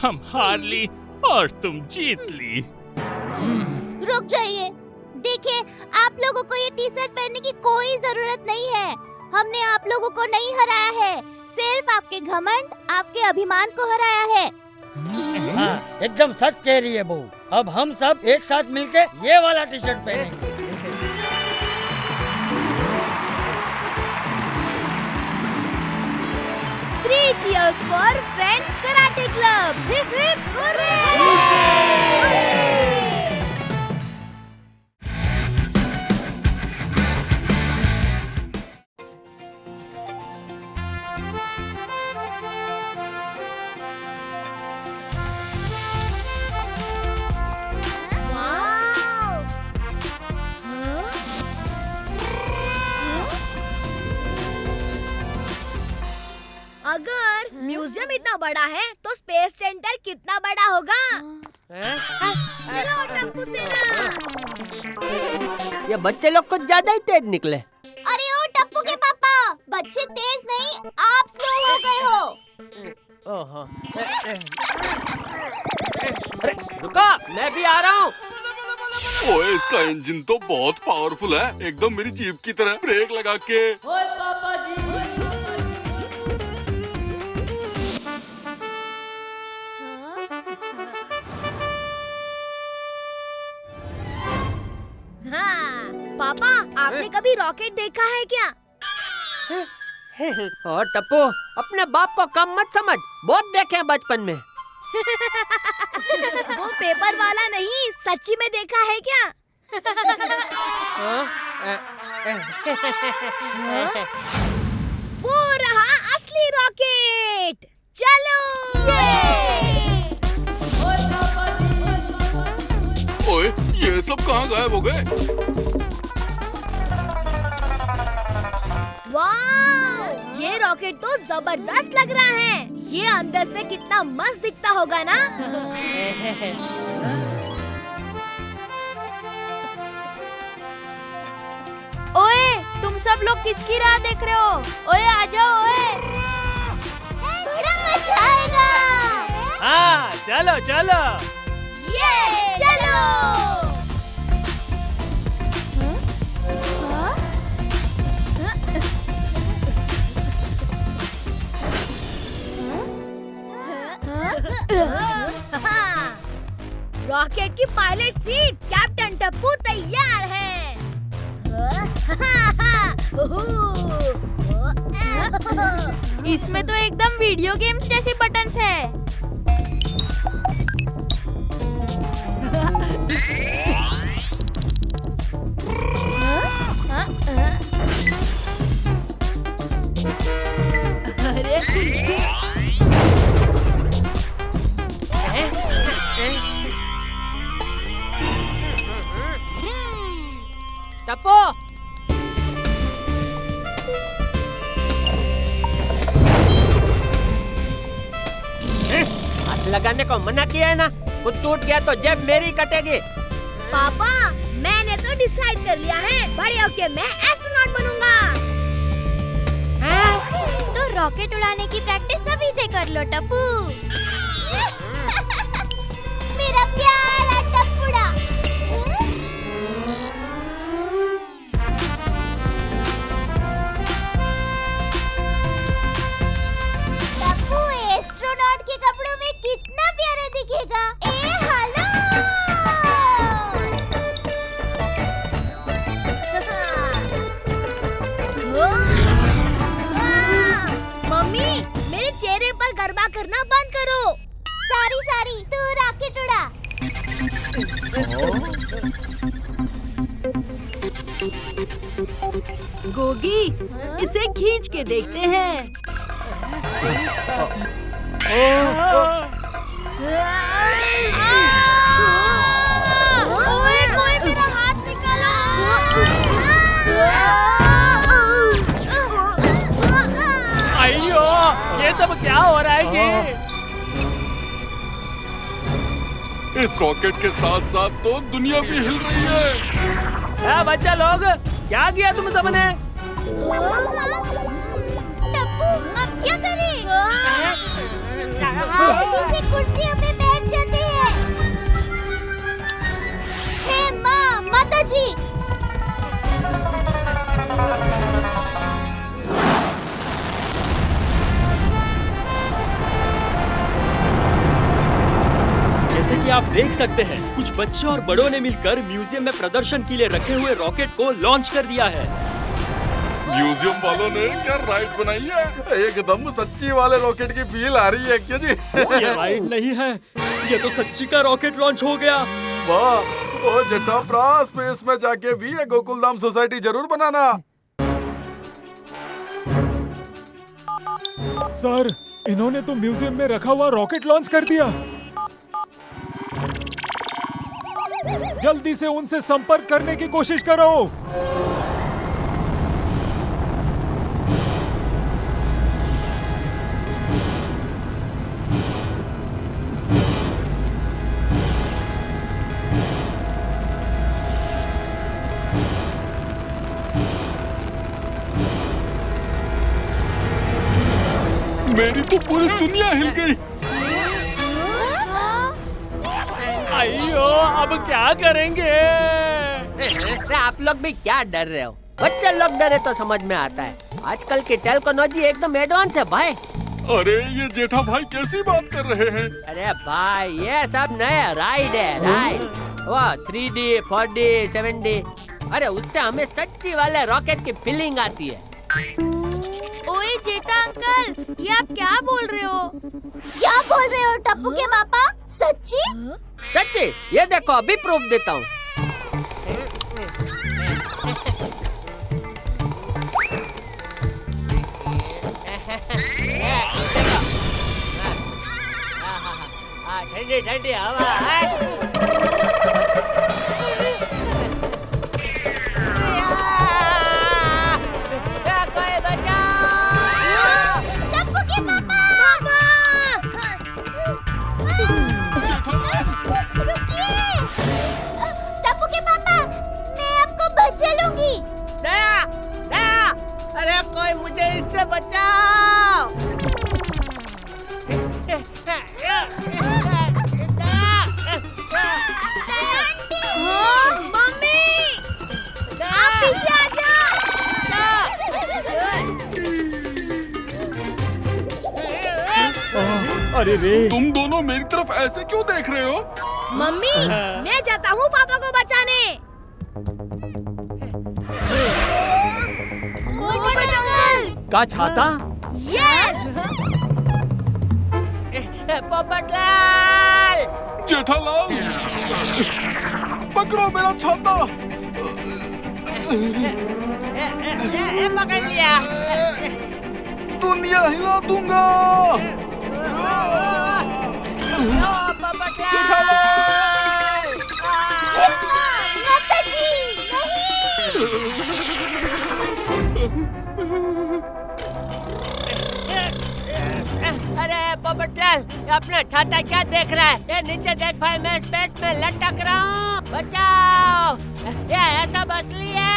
हम हार ली और तुम जीत ली। रुक जाइए। देखिए, आप लोगों को ये टी शर्ट पहनने की कोई जरूरत नहीं है। हमने आप लोगों को नहीं हराया है, सिर्फ आपके घमंड, आपके अभिमान को हराया है। हाँ, एकदम सच कह रही है बहू। अब हम सब एक साथ मिलके ये वाला टी शर्ट पहनेंगे। 3 cheers for Friends Karate Club. Hip hip hooray! अगर म्यूजियम इतना बड़ा है तो स्पेस सेंटर कितना बड़ा होगा? चलो टप्पू सेना। ये बच्चे लोग कुछ ज्यादा ही तेज निकले। अरे ओ टप्पू के पापा, बच्चे तेज नहीं, आप स्लो हो गए हो। ओहो। अरे रुको, मैं भी आ रहा हूँ। ओए, इसका इंजन तो बहुत पावरफुल है, एकदम मेरी जीप की तरह। ब्रेक लगा के। ओए पापा जी। हाँ, पापा, आपने कभी रॉकेट देखा है क्या? और टप्पू, अपने बाप को कम मत समझ, बहुत देखे हैं बचपन में। वो पेपर वाला नहीं, सच्ची में देखा है क्या? वो रहा असली रॉकेट। चलो। ओए, ये सब कहाँ गायब हो गए? वाह, ये रॉकेट तो जबरदस्त लग रहा है। ये अंदर से कितना मस्त दिखता होगा ना? ओए, तुम सब लोग किसकी राह देख रहे हो? ओए आ जाओ ओए। बड़ा मजा आएगा। हाँ, चलो चलो। ये चलो। रॉकेट की पायलट सीट कैप्टन टप्पू तैयार है। इसमें तो एकदम वीडियो गेम्स जैसे बटन्स है। टप्पू, हाथ लगाने को मना किया है ना। कुछ टूट गया तो जेब मेरी कटेगी। पापा, मैंने तो डिसाइड कर लिया है, बड़े होके मैं एस्ट्रोनॉट बनूंगा। तो रॉकेट उड़ाने की प्रैक्टिस अभी से कर लो टप्पू। मेरा प्यारा टप्पूड़ा। टप्पू एस्ट्रोनॉट के कपड़ों में कितना प्यारा दिखेगा। ए हेलो। मम्मी, मेरे चेहरे पर गरबा करना बंद करो। सारी सारी, तू रॉकेट उड़ा। गोगी, इसे खींच के देखते हैं। ओए, कोई मेरा हाथ निकालो। अयो, ये सब क्या हो रहा है जी? इस रॉकेट के साथ साथ तो दुनिया भी हिल रही है। बच्चा लोग, क्या किया तुम सबने? टप्पू, अब क्या करें? जल्दी से कुर्सियों पे बैठ जाते हैं। हे माँ, माता जी। जैसे कि आप देख सकते हैं, कुछ बच्चों और बड़ों ने मिलकर म्यूजियम में प्रदर्शन के लिए रखे हुए रॉकेट को लॉन्च कर दिया है। म्यूजियम वालों ने क्या राइड बनाई है? एकदम सच्ची वाले रॉकेट की फील आ रही है क्यों जी? ये राइड नहीं है, ये तो सच्ची का रॉकेट लॉन्च हो गया। वाह, ओ जटाप्रा, स्पेस में जाके भी ये गोकुलधाम सोसाइटी जरूर बनाना। सर, इन्होंने तो म्यूजियम में रखा हुआ रॉकेट लॉन्च कर दिया। जल्दी से उनसे संपर्क करने की कोशिश करो। मेरी तो पूरी दुनिया हिल गई। अयो, अब क्या करेंगे? आप लोग भी क्या डर रहे हो? बच्चे लोग डरे तो समझ में आता है। आजकल की टेक्नोलॉजी एकदम एडवांस है भाई। अरे ये जेठा भाई कैसी बात कर रहे हैं? अरे भाई, ये सब नया राइड है, राइड। वो 3D, 4D, 7D। अरे उससे हमें सच्ची वाले रॉकेट की फीलिंग आती है। ओए जेठा अंकल, ये आप क्या बोल रहे हो? क्या बोल रहे हो टप्पू के पापा? सच्ची? सच्ची? ये देखो, अभी प्रूफ देता हूँ। ठंडी ठंडी हवा है। कोई बचाओ! टप्पू के पापा! रुकिए! टप्पू के पापा, मैं आपको बचा लूंगी। दया, दया! अरे कोई मुझे इससे बचाओ! मम्मी, आप पीछे आ जाओ। अरे रे, तुम दोनों मेरी तरफ ऐसे क्यों देख रहे हो? मम्मी, मैं जाता हूँ पापा को बचाने। पोपट अंकल! का छाता? यस! पोपटलाल! जेठालाल, पकड़ो मेरा छाता। पकड़ लिया। दुनिया हिला दूंगा। जेठालाल! माता जी, अरे पोपटलाल, अपना छाता क्या देख रहा है? ये नीचे देख भाई, मैं स्पेस में लटक रहा हूँ। बचाओ! ये ऐसा असली है।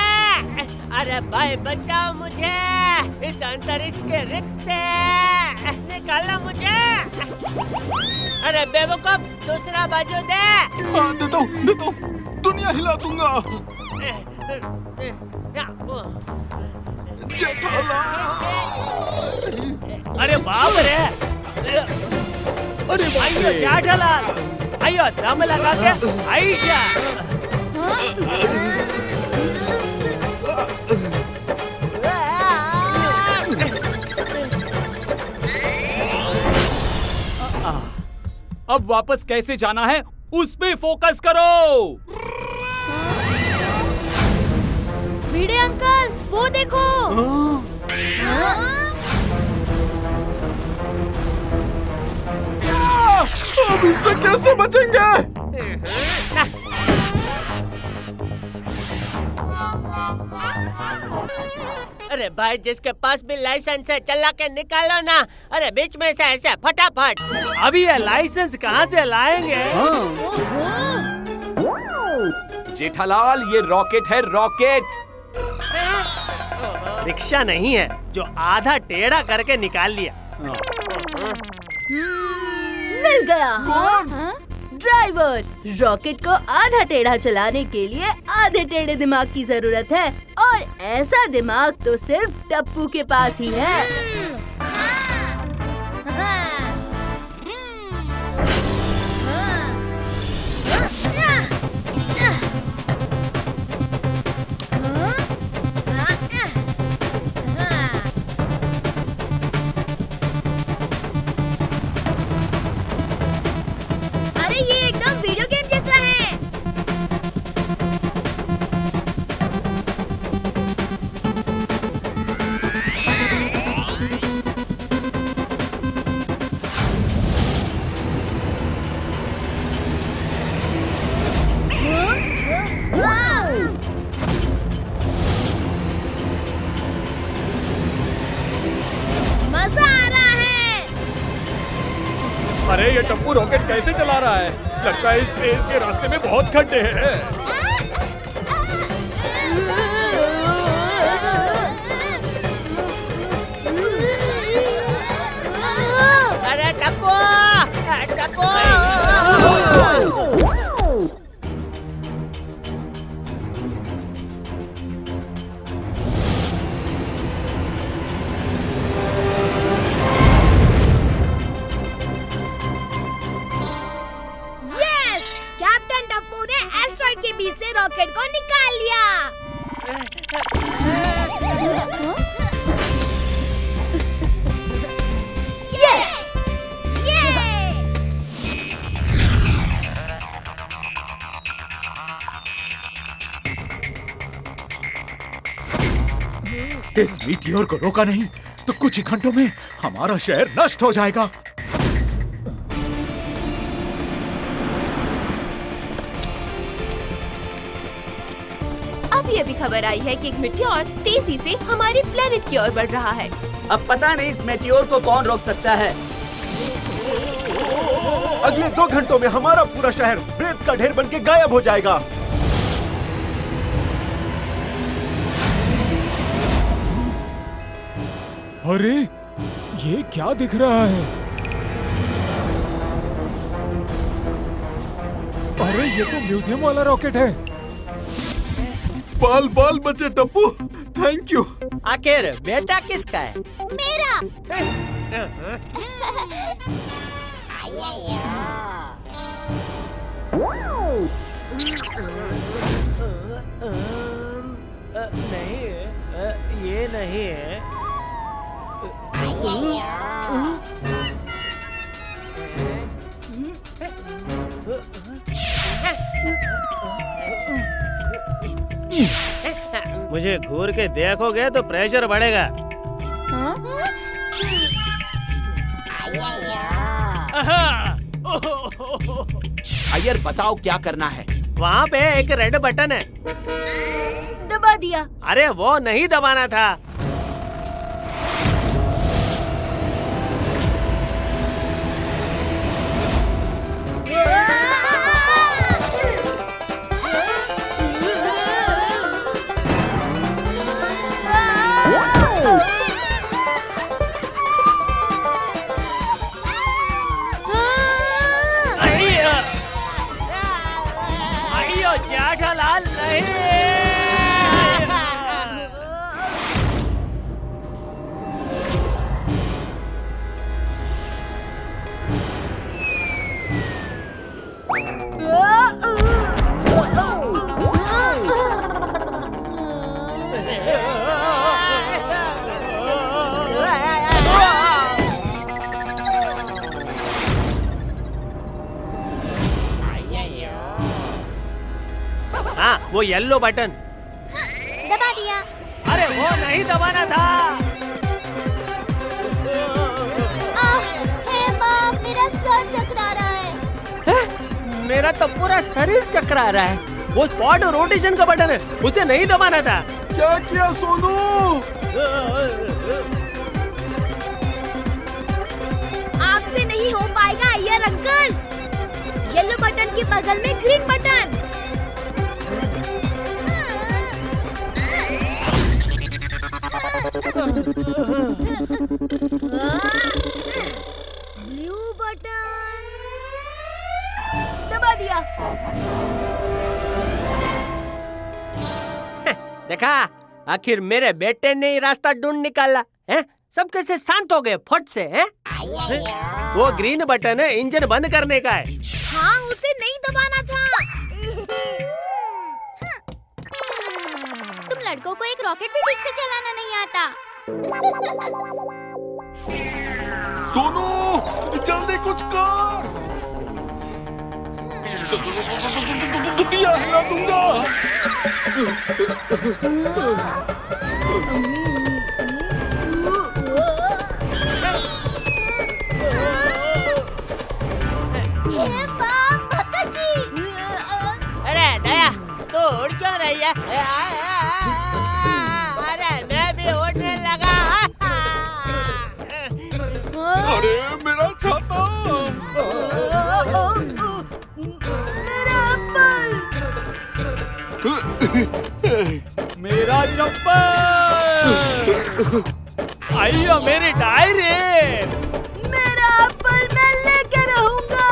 अरे भाई बचाओ मुझे, इस अंतरिक्ष के रिक्स से निकालो मुझे। अरे बेवकूफ, दूसरा बाजू दे। हाँ, देता हूँ, दुनिया हिला दूंगा। अरे बाप रे! अरे भाइयों, क्या ढला? आइयो, दम लगा के आइया। अब वापस कैसे जाना है, उस पे फोकस करो। भिड़े अंकल, वो देखो। अब इससे कैसे बचेंगे? अरे भाई जिसके पास भी लाइसेंस है चला के निकालो ना। अरे बीच में से ऐसे फटाफट। अभी ये लाइसेंस कहाँ से लाएंगे? जेठालाल ये रॉकेट है, रॉकेट। रिक्शा नहीं है जो आधा टेढ़ा करके निकाल लिया। मिल गया। ड्राइवर, रॉकेट को आधा टेढ़ा चलाने के लिए आधे टेढ़े दिमाग की जरूरत है, और ऐसा दिमाग तो सिर्फ टप्पू के पास ही है। अरे ये एकदम वीडियो गेम जैसा है। मजा आ रहा है। अरे ये टप्पू रॉकेट कैसे चला रहा है? लगता है इस तेज के रास्ते में बहुत खड्डे हैं। अरे टप्पू, टप्पू। यस, कैप्टन टप्पू ने एस्ट्रॉइड के बीच से रॉकेट को निकाल लिया। यस, ये। इस मीटियोर को रोका नहीं तो कुछ ही घंटों में हमारा शहर नष्ट हो जाएगा। अभी अभी खबर आई है कि एक मीटियोर तेजी से हमारी प्लेनेट की ओर बढ़ रहा है। अब पता नहीं इस मेटियोर को कौन रोक सकता है। अगले 2 घंटों में हमारा पूरा शहर रेत का ढेर बनके गायब हो जाएगा। अरे ये क्या दिख रहा है? अरे ये तो म्यूजियम वाला रॉकेट है। बाल बाल बचे टप्पू, थैंक यू। आखिर बेटा किसका है? मेरा। नहीं, ये नहीं है। मुझे घूर के देखोगे तो प्रेशर बढ़ेगा। अय्यर बताओ क्या करना है? वहाँ पे एक रेड बटन है। दबा दिया। अरे वो नहीं दबाना था। जेठालाल नहीं। हाँ, वो येलो बटन दबा दिया। अरे वो नहीं दबाना था। हे बाप, मेरा सर चकरा रहा है। मेरा तो पूरा शरीर चकरा रहा है। वो स्पॉट रोटेशन का बटन है, उसे नहीं दबाना था। क्या किया सोनू? आग से नहीं हो पाएगा अय्यर अंकल। येलो बटन के बगल में ग्रीन बटन। ब्लू बटन दबा दिया। देखा, आखिर मेरे बेटे ने ही रास्ता ढूंढ निकाला है। सब कैसे शांत हो गए फट से हैं? वो ग्रीन बटन है इंजन बंद करने का है। हाँ, उसे नहीं दबाना था। तुम लड़कों को एक रॉकेट भी ठीक से चलाना नहीं आता। सोनू, जल्दी कुछ कर। दुनिया हिला दूंगा। अरे दया, तू उड़ क्यों रही है? अरे मैं भी उड़ने लगा। अरे मेरा छाता। मेरा चप्पल। आइयो मेरी डायरी। मेरा एप्पल मैं लेके रहूंगा।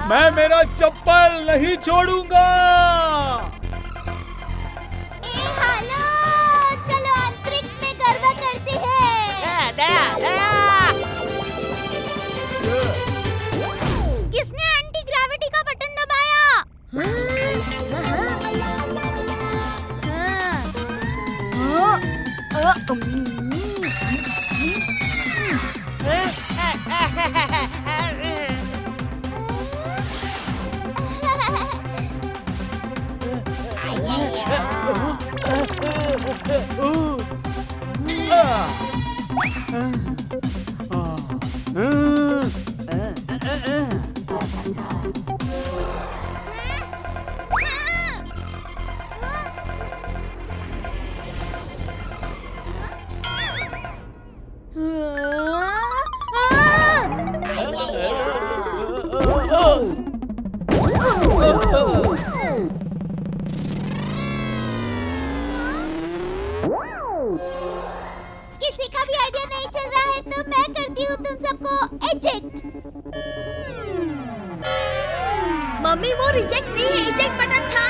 मैं मेरा चप्पल नहीं छोड़ूंगा। हेलो, चलो अंतरिक्ष में गरबा करते हैं। दया, दया। किसने एंटी ग्रेविटी का बटन दबाया? किसी का भी आइडिया नहीं चल रहा है तो मैं करती हूँ तुम सबको एजेक्ट। मम्मी, वो रिजेक्ट नहीं है, इजेक्ट बटन था।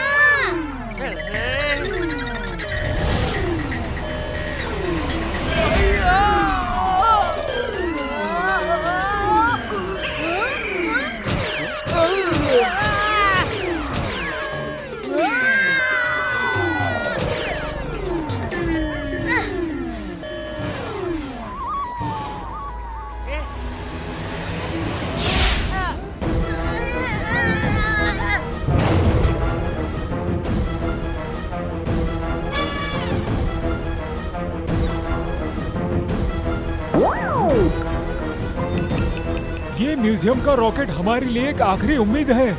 ये म्यूजियम का रॉकेट हमारे लिए एक आखिरी उम्मीद है।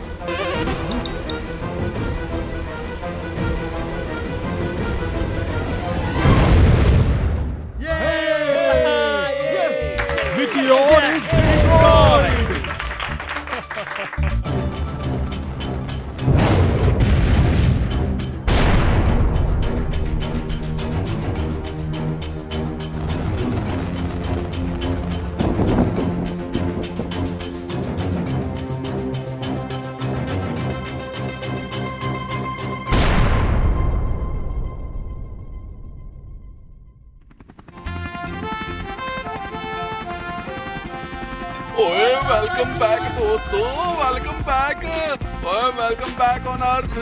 Meteor is destroyed. ओए वेलकम बैक दोस्तों, वेलकम बैक। ओए वेलकम बैक ऑन अर्थ।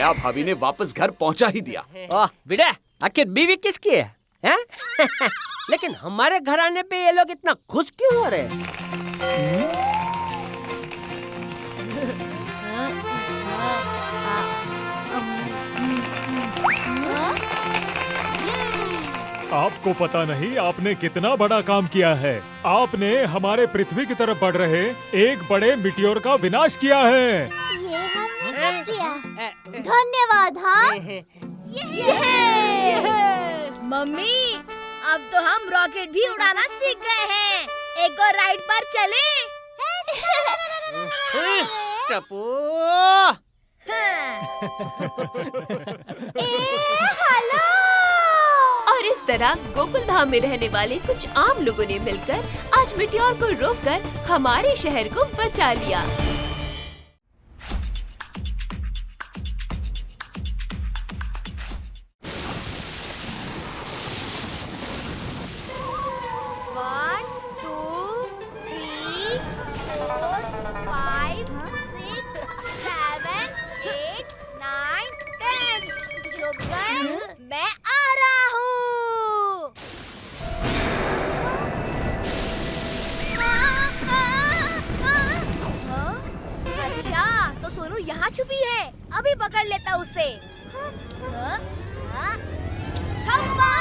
दया भाभी ने वापस घर पहुंचा ही दिया। ओह बेटा, आखिर बीवी किसकी है, हैं? लेकिन हमारे घर आने पे ये लोग इतना खुश क्यों हो रहे हैं? आपको पता नहीं आपने कितना बड़ा काम किया है। आपने हमारे पृथ्वी की तरफ बढ़ रहे एक बड़े मिटियोर का विनाश किया है। ये हमने कब किया? धन्यवाद। हाँ मम्मी, अब तो हम रॉकेट भी उड़ाना सीख गए हैं। एक और राइड पर चले? टप्पू। हेलो। और इस तरह गोकुल धाम में रहने वाले कुछ आम लोगों ने मिलकर आज मिटियोर को रोककर हमारे शहर को बचा लिया। मैं आ रहा हूँ। अच्छा, तो सोनू यहाँ छुपी है। अभी पकड़ लेता उसे। खम्बा!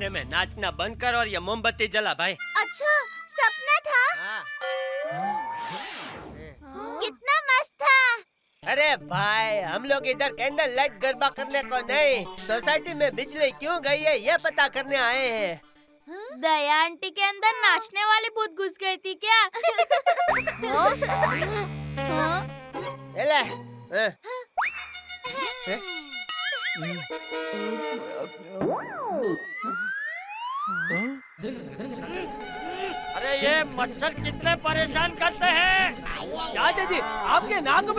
में नाचना बंद कर और ये मोमबत्ती जला भाई। अच्छा, सपना था? कितना मस्त था। अरे भाई, हम लोग इधर कैंडल लाइट गरबा करने को नहीं, सोसाइटी में बिजली क्यों गई है ये पता करने आए हैं। दया आंटी के अंदर नाचने वाली भूत घुस गई थी क्या? अरे ये मच्छर कितने परेशान करते हैं। चाचा जी, आपके नाक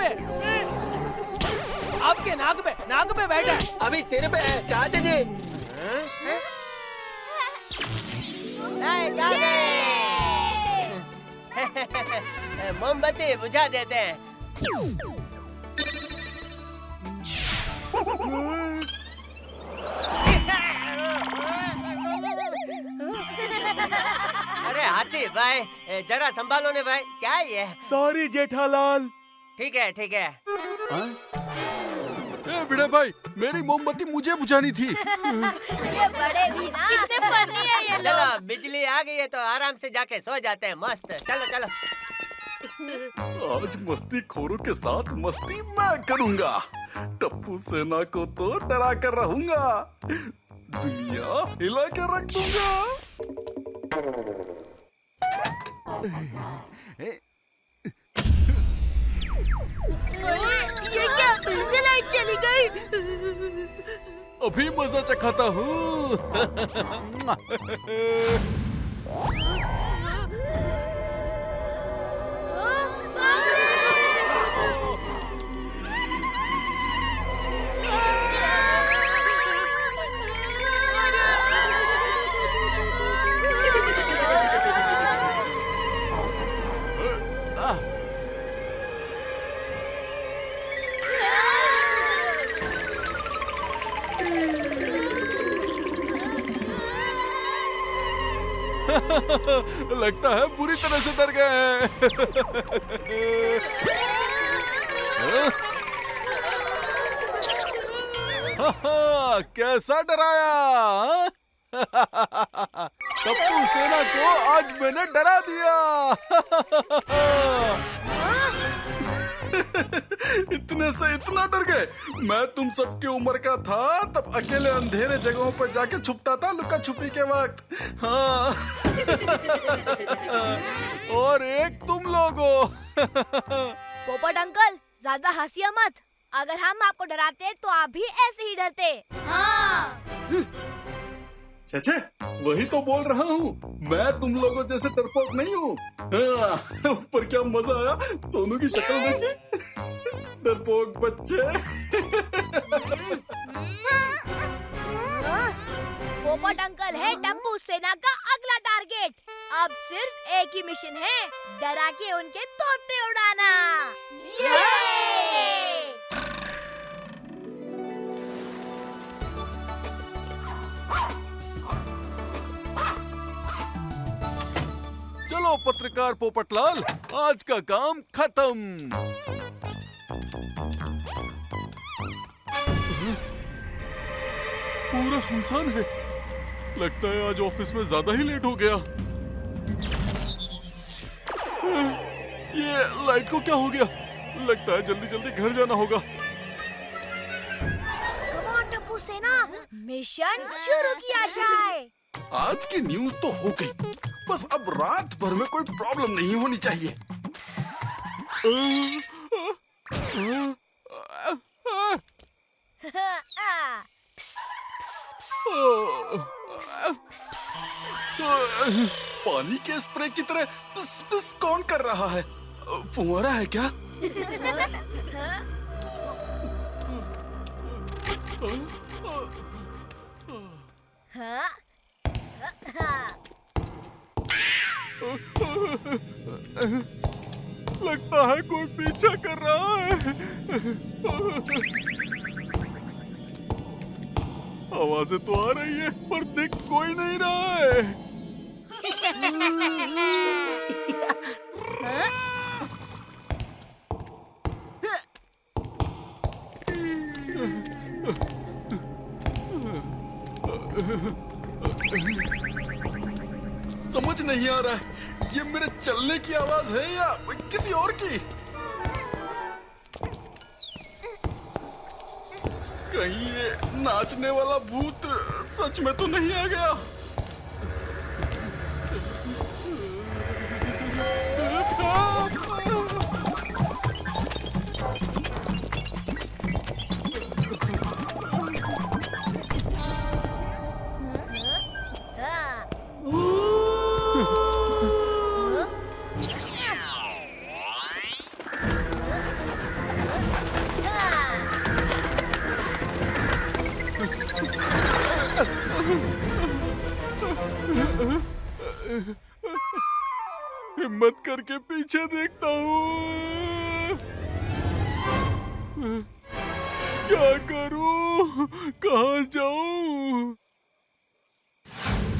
पे बैठा है, अभी सिर पे है चाचा जी। मोमबत्ती बुझा देते हैं। अरे हाथी भाई, जरा संभालो ने भाई, क्या है ये? सॉरी जेठालाल। ठीक है ठीक है। भिड़े भाई, मेरी मोमबत्ती मुझे बुझानी थी। ये बड़े भी ना। कितने फनी है ये लोग। चलो, बिजली आ गई है तो आराम से जाके सो जाते हैं। मस्त, चलो चलो। आज मस्ती खोरों के साथ मस्ती मैं करूंगा। टप्पू सेना को तो डरा कर रहूंगा, दुनिया हिला के रख दूंगा। ये क्या, फिर से लाइट चली गई? अभी मजा चखाता हूँ। लगता है बुरी तरह से डर गए हैं। कैसा डराया? टप्पू सेना को आज मैंने डरा दिया। इतने से इतना डर गए? मैं तुम सबकी उम्र का था तब अकेले अंधेरे जगहों पर जाके छुपता था लुका छुपी के वक्त। हाँ। और एक तुम लोगों। पोपट अंकल ज्यादा हंसिया मत। अगर हम आपको डराते तो आप भी ऐसे ही डरते। हाँ। छे वही तो बोल रहा हूँ, मैं तुम लोगों जैसे डरपोक नहीं हूँ। पर क्या मजा आया सोनू की शक्ल देखी। डरपोक बच्चे। पोपट अंकल है टप्पू सेना का अगला टारगेट। अब सिर्फ एक ही मिशन है, डरा के उनके तोते उड़ाना। चलो पत्रकार पोपटलाल, आज का काम खत्म। पूरा सुनसान है। लगता है आज ऑफिस में ज्यादा ही लेट हो गया। ये लाइट को क्या हो गया? लगता है जल्दी जल्दी घर जाना होगा। कम ऑन टप्पू सेना, मिशन शुरू किया जाए। आज की न्यूज तो हो गई, बस अब रात भर में कोई प्रॉब्लम नहीं होनी चाहिए। पानी के स्प्रे की तरह पिस पिस कौन कर रहा है? फुहारा है क्या? लगता है कोई पीछा कर रहा है। आवाजें तो आ रही है पर दिख कोई नहीं रहा है। समझ नहीं आ रहा है ये मेरे चलने की आवाज है या किसी और की। कहीं ये नाचने वाला भूत सच में तो नहीं आ गया? हिम्मत करके पीछे देखता हूँ। क्या करूँ? कहाँ जाऊँ?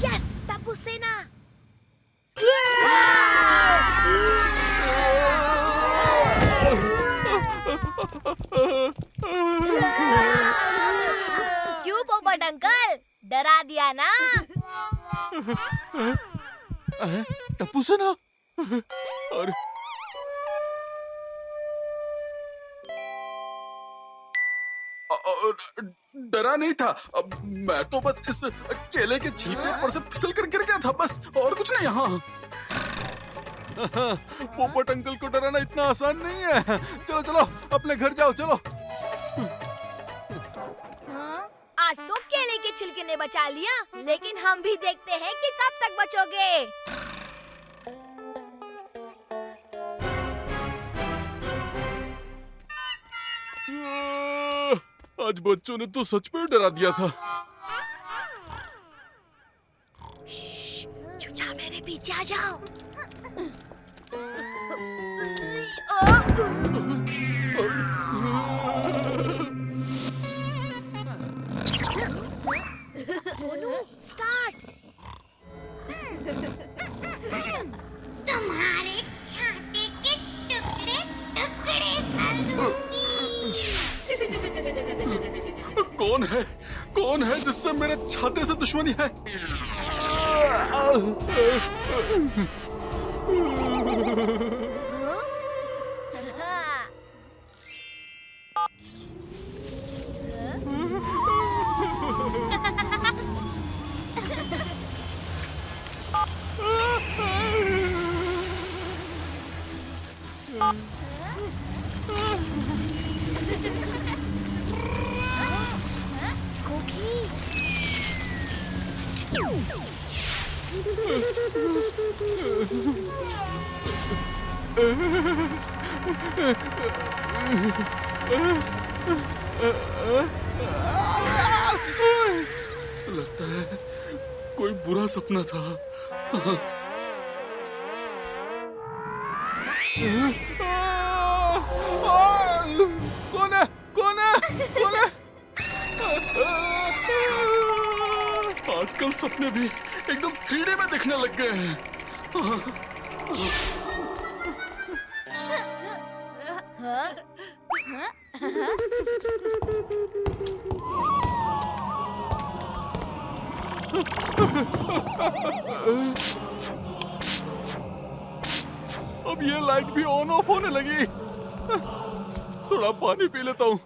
यस, टप्पू सेना। क्यों पोपट अंकल, डरा दिया ना? टप्पू सेना? अरे डरा नहीं था, मैं तो बस इस केले के छिलके पर से फिसल कर गिर गया था, बस और कुछ नहीं। हाँ, पोपट अंकल को डराना इतना आसान नहीं है। चलो चलो अपने घर जाओ, चलो। आज तो केले के छिलके ने बचा लिया, लेकिन हम भी देखते हैं कि कब तक बचोगे। आज बच्चों ने तो सच में डरा दिया था। चुपचाप मेरे पीछे आ जाओ। सोनू, स्टार्ट। कौन है जिससे मेरे छाते से दुश्मनी है? लगता है कोई बुरा सपना था। कौन है? कौन है? कौन है? आजकल सपने भी एकदम 3D में दिखने लग गए हैं। अब ये लाइट भी ऑन ऑफ होने लगी। थोड़ा पानी पी लेता हूँ।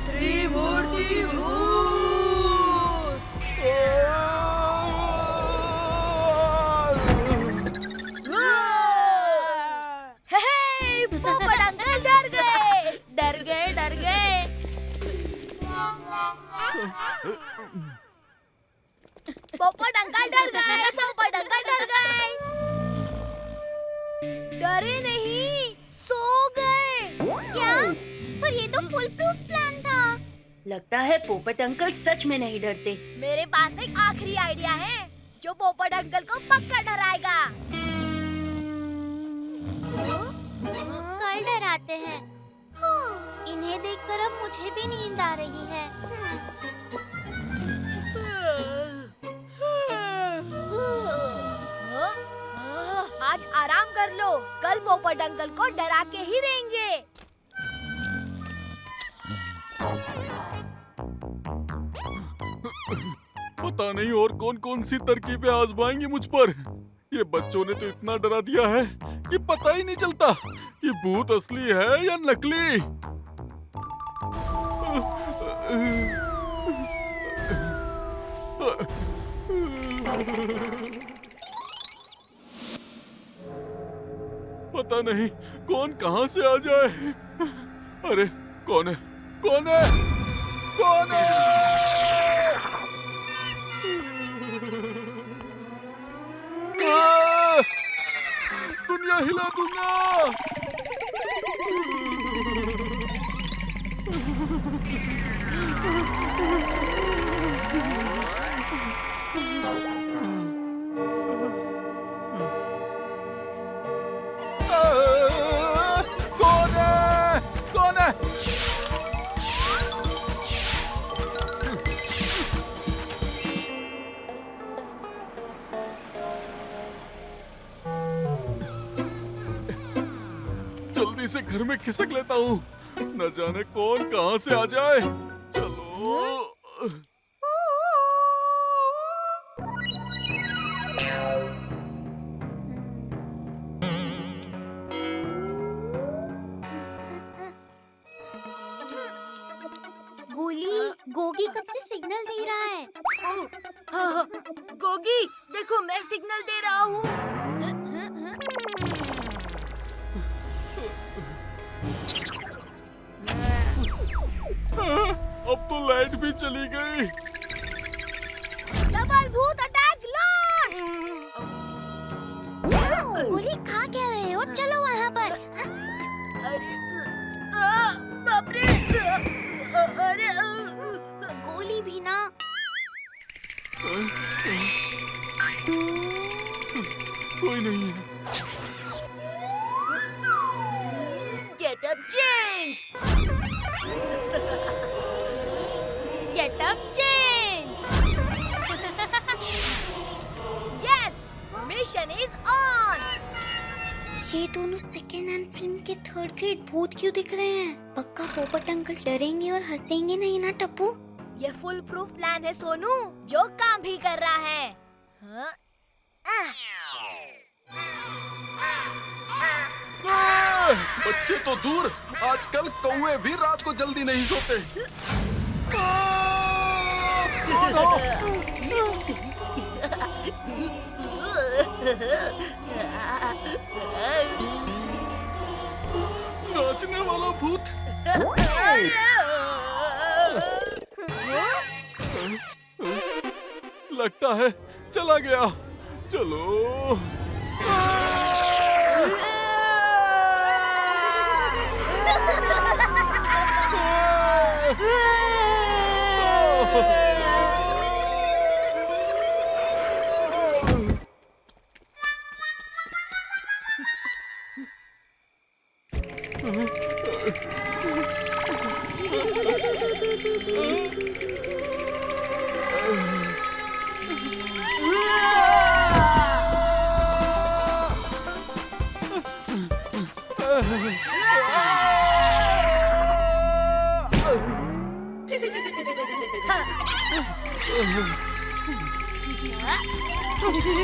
त्रिमूर्ति पोपट अंकल डर गए। पोपट अंकल डर गए। डरे नहीं, सो गए। क्या? पर ये तो फुल प्रूफ प्लान था। लगता है पोपट अंकल सच में नहीं डरते। मेरे पास एक आखिरी आइडिया है जो पोपट अंकल को पक्का डराएगा। कल डराते हैं। इन्हें देखकर अब मुझे भी नींद आ रही है। आज आराम कर लो, कल पोपट अंकल को डरा के ही रहेंगे। पता नहीं और कौन सी तरकीबें आजमाएंगी मुझ पर। ये बच्चों ने तो इतना डरा दिया है कि पता ही नहीं चलता कि भूत असली है या नकली। पता नहीं कौन कहां से आ जाए। अरे कौन है? कौन है? कौन है? दुनिया हिला दूंगा। कौन है? कौन है? जल्दी से घर में खिसक लेता हूँ, न जाने कौन कहां से आ जाए। चलो। गोगी कब से सिग्नल दे रहा है। हाँ, गोगी देखो मैं सिग्नल दे रहा हूँ। अब तो लाइट भी चली गई। डबल भूत अटैक लॉन्च। गोली खा क्या रहे हो? चलो वहाँ पर। बाप रे। अरे गोली भी ना। कोई नहीं है। Get up change. ये दोनों सेकेंड हैंड फिल्म के थर्ड ग्रेड भूत क्यों दिख रहे हैं? पक्का पोपट अंकल डरेंगे और हंसेंगे नहीं ना टप्पू? ये फुल प्रूफ प्लान है सोनू, जो काम भी कर रहा है। हाँ? बच्चे तो दूर, आजकल कौवे भी रात को जल्दी नहीं सोते। नाचने वाला भूत। लगता है चला गया। चलो।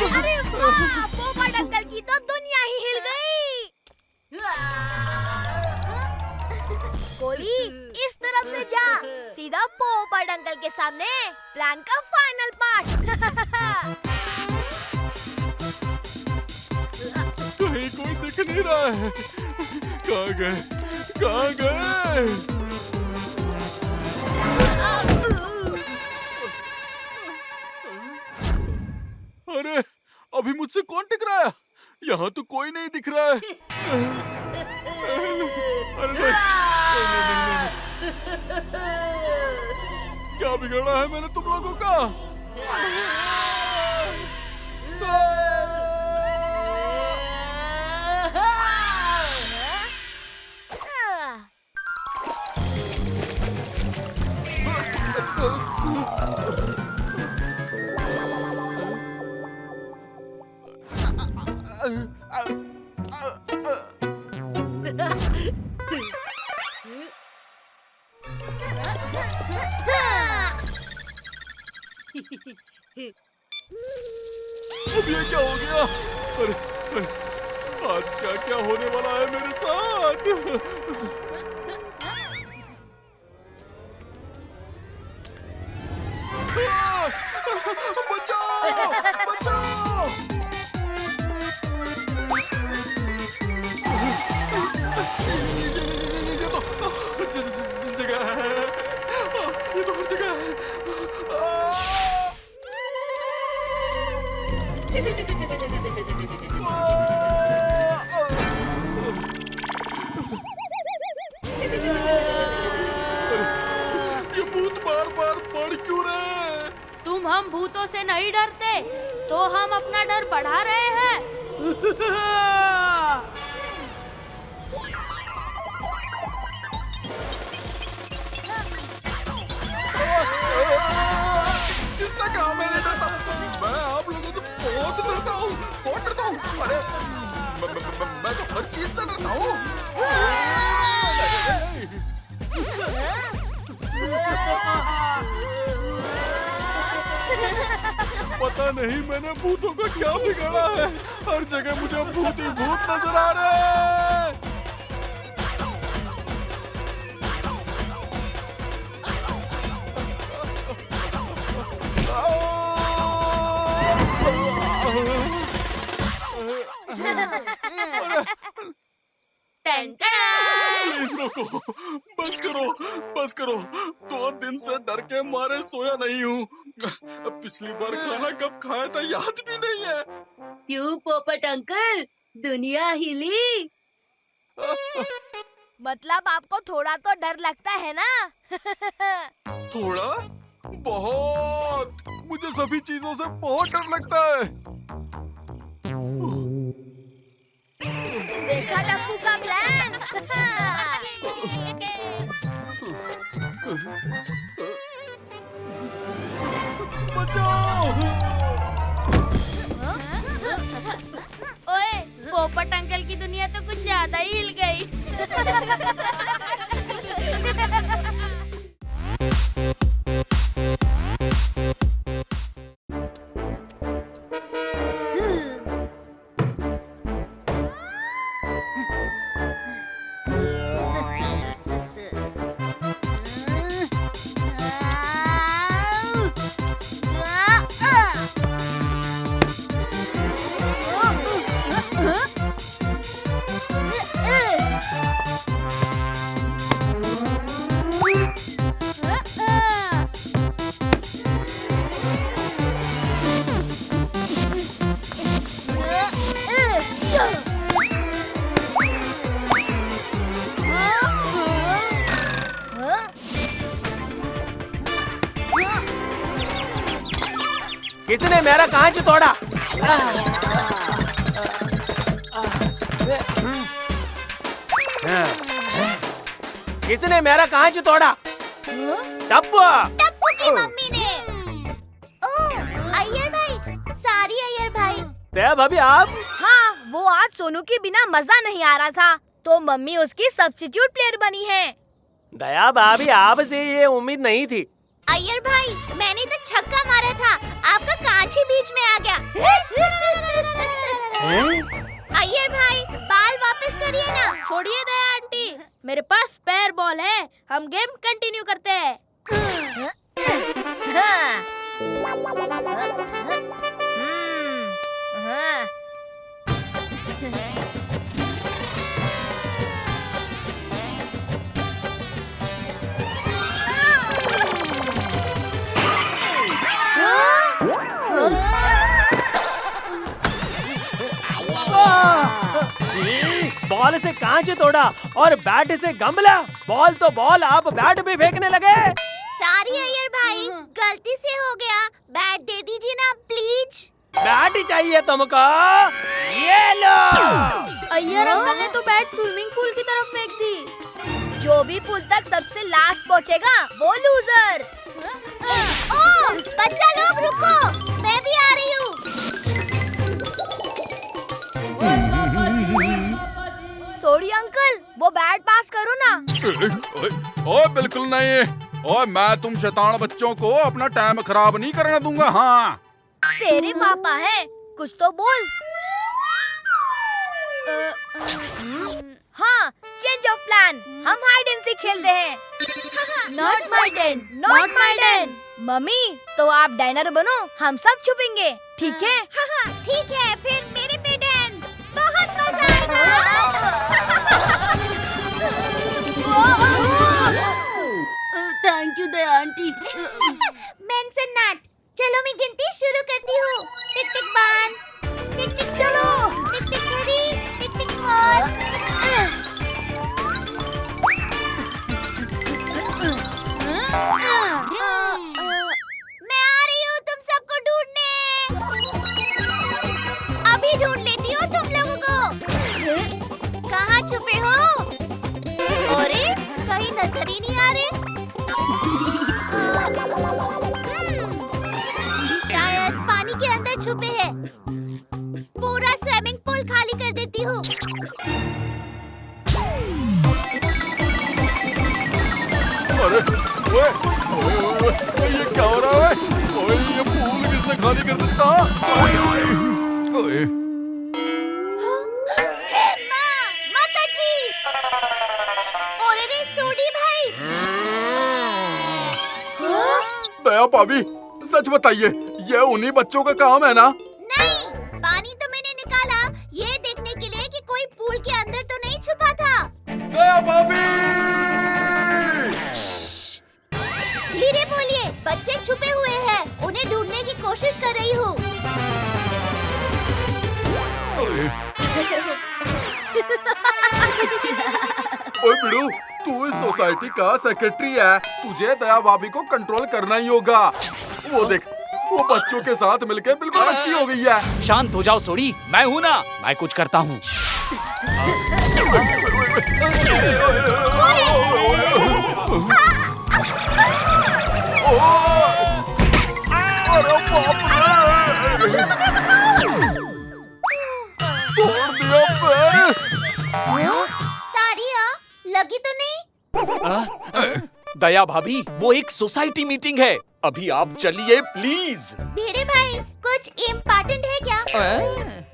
अरे वाह, पोपट अंकल की तो दुनिया ही हिल गई। गोली इस तरफ से जा, सीधा पोपट अंकल के सामने। प्लान का फाइनल पार्ट। कहीं कोई दिख नहीं रहा है। कहाँ गए? कहाँ गए? अरे अभी मुझसे कौन टिक रहा है? यहाँ तो कोई नहीं दिख रहा है। अरे नहीं, क्या बिगड़ा है मैंने तुम लोगों का? अब ये क्या हो गया? अरे आज क्या क्या होने वाला है मेरे साथ? बचाओ! बचाओ! ये तो जगह है। ये तो हर जगह है। ये भूत बार बार बढ़ क्यों रहे? तुम हम भूतों से नहीं डरते, तो हम अपना डर बढ़ा रहे हैं। किसने कहा मैं नहीं डरता? मैं आप लोगों से बहुत डरता हूँ, बहुत डरता हूँ। अरे मैं तो हर चीज से डरता हूँ। पता नहीं मैंने भूतों का क्या बिगाड़ा है। हर जगह मुझे भूत ही भूत नजर आ रहे हैं। प्लीज रोको, बस करो, बस करो। 2 दिन से डर के मारे सोया नहीं हूँ। पिछली बार खाना कब खाया था याद भी नहीं है। क्यों पोपट अंकल, दुनिया हिली? मतलब आपको थोड़ा तो डर लगता है ना? थोड़ा? बहुत। मुझे सभी चीजों से बहुत डर लगता है। देखा टप्पू का प्लान? बचाओ! ओए, पोपट अंकल की दुनिया चटाई हिल गई। किसने मेरा कांच तोड़ा? किसने मेरा कांच तोड़ा? टप्पू। टप्पू की मम्मी ने। ओह, अय्यर भाई, सॉरी अय्यर भाई। दया भाभी आप? हाँ, वो आज सोनू के बिना मजा नहीं आ रहा था, तो मम्मी उसकी सब्स्टिट्यूट प्लेयर बनी है। दया भाभी आपसे ये उम्मीद नहीं थी। अय्यर भाई, मैंने तो छक्का मारा था, आपका कांच ही बीच में आ गया। अय्यर भाई, बाल वापस करिए ना। छोड़िए दया आंटी, मेरे पास स्पेयर बॉल है, हम गेम कंटिन्यू करते हैं। बॉल से कांच तोड़ा और बैट से गमला। बॉल तो बॉल, आप बैट भी फेंकने लगे। सॉरी अय्यर भाई, गलती से हो गया। बैट दे दीजिए ना प्लीज। बैट ही चाहिए तुमको? ये लो। अय्यर अंकल ने तो बैट स्विमिंग पूल की तरफ फेंक दी। जो भी पूल तक सबसे लास्ट पहुंचेगा वो लूजर। ओह, बच्चा लोग रुको, मैं भी आ रही हूँ। सॉरी अंकल, वो बैट पास करो ना। ओए बिल्कुल नहीं। ओए मैं तुम शैतान बच्चों को अपना टाइम खराब नहीं करने दूंगा। हाँ, तेरे पापा है, कुछ तो बोल। हाँ, चेंज ऑफ प्लान, हम हाइड एंड सीक खेलते हैं। Not my Dan, not my Dan. Mummy, तो आप डाइनर बनो, हम सब छुपेंगे, ठीक है? हाँ, ठीक है, फिर मेरे पे डैन, बहुत मजा आएगा। Thank you Daya aunty. Mention not. चलो मैं गिनती शुरू करती हूँ। टिक टिक 1, टिक टिक चलो, टिक टिक 3, टिक टिक 4। मैं आ रही हूँ तुम सबको ढूंढने। अभी ढूंढ लेती हूँ तुम लोगों को। कहाँ छुपे हो? अरे कहीं नजर ही नहीं आ रहे। शायद पानी के अंदर छुपे हैं। पूरा स्विमिंग पूल खाली कर देती हूँ। अरे ओए, ओए, ओए, ओए, ये क्या हो रहा है? ओए, ये पूल किसने खाली कर देता? ओए, माताजी! अरे रे सोडी भाई! दया भाभी, सच बताइए, ये उन्हीं बच्चों का काम है ना? नहीं, पानी तो मैंने निकाला ये देखने के लिए कि कोई पूल के अंदर तो नहीं छुपा था। दया भाभी! धीरे बोलिए, बच्चे छुपे हुए हैं, उन्हें ढूंढने की कोशिश कर रही हूँ। ओए बिड़ू, तू इस सोसाइटी का सेक्रेटरी है, तुझे दया भाभी को कंट्रोल करना ही होगा। वो देख, वो बच्चों के साथ मिलके बिल्कुल अच्छी हो गई है। शांत हो जाओ सोडी, मैं हूँ ना, मैं कुछ करता हूँ। तोड़ दिया पैर। दया भाभी, वो एक सोसाइटी मीटिंग है, अभी आप चलिए प्लीज। भिड़े भाई, कुछ इम्पोर्टेंट है क्या?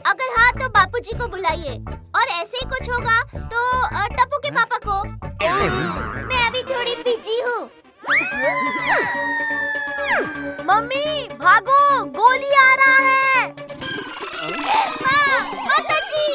अगर हाँ तो बापूजी को बुलाइए, और ऐसे ही कुछ होगा तो टप्पू के पापा को। मैं अभी थोड़ी बिजी हूँ। मम्मी भागो, गोली आ रहा है। माता जी।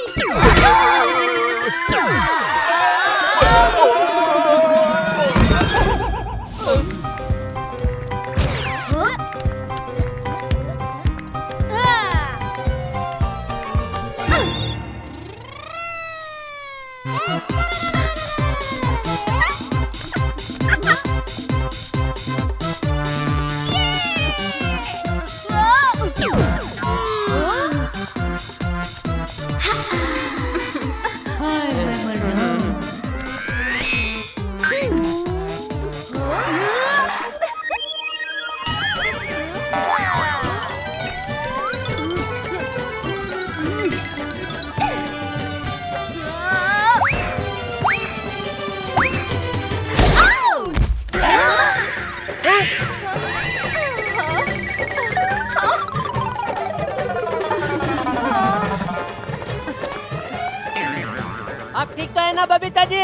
आप ठीक तो है ना बबीता जी?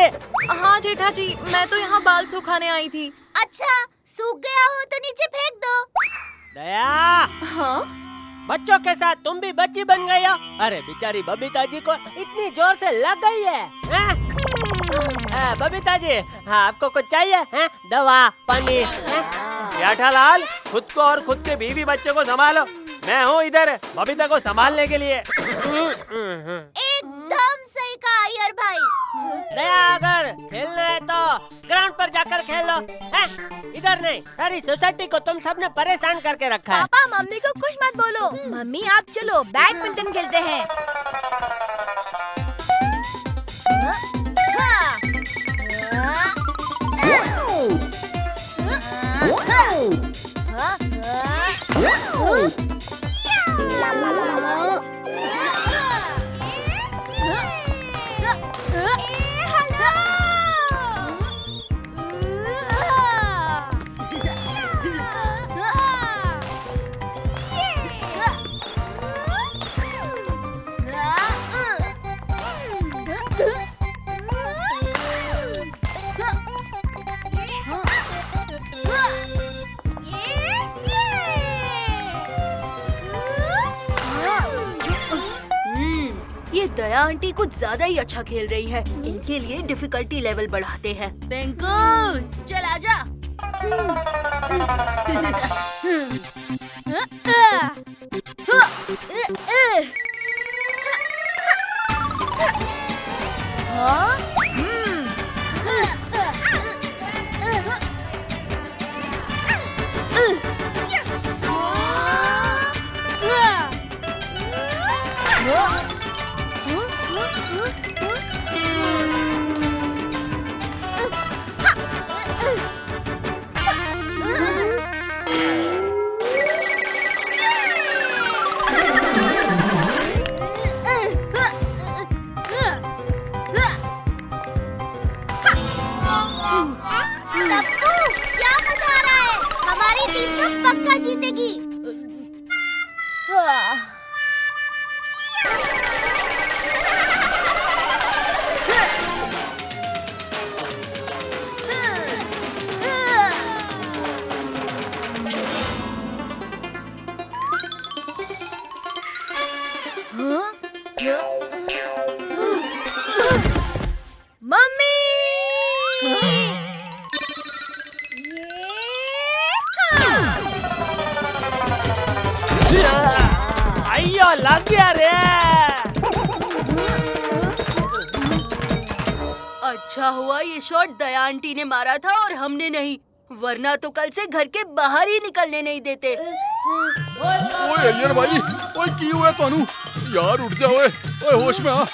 हाँ जेठा जी, मैं तो यहाँ बाल सुखाने आई थी। अच्छा, सूख गया हो तो नीचे फेंक दो। दया। हाँ? बच्चों के साथ तुम भी बच्ची बन गई हो? अरे बेचारी बबीता जी को इतनी जोर से लग गई है। बबीता जी, हाँ आपको कुछ चाहिए? दवा, पानी? जेठालाल, खुद को और खुद के बीवी बच्चों को संभालो, मैं हूँ इधर बबीता को संभालने के लिए। एकदम सही कहा अय्यर भाई। दया, अगर खेलना है तो ग्राउंड पर जाकर खेल लो, इधर नहीं। सारी सोसाइटी को तुम सबने परेशान करके रखा है। पापा मम्मी को कुछ मत बोलो। मम्मी आप चलो बैडमिंटन खेलते हैं। ये दया आंटी कुछ ज्यादा ही अच्छा खेल रही है। इनके लिए डिफिकल्टी लेवल बढ़ाते हैं। पिंकू चल आजा। पक्का जीतेगी। मम्मी अयो लग गया रे। अच्छा हुआ ये शॉट दया आंटी ने मारा था और हमने नहीं, वरना तो कल से घर के बाहर ही निकलने नहीं देते। ओए अय्यर भाई, ओए की हुआ तानू? यार उठ जा ओए, ओए होश में आ।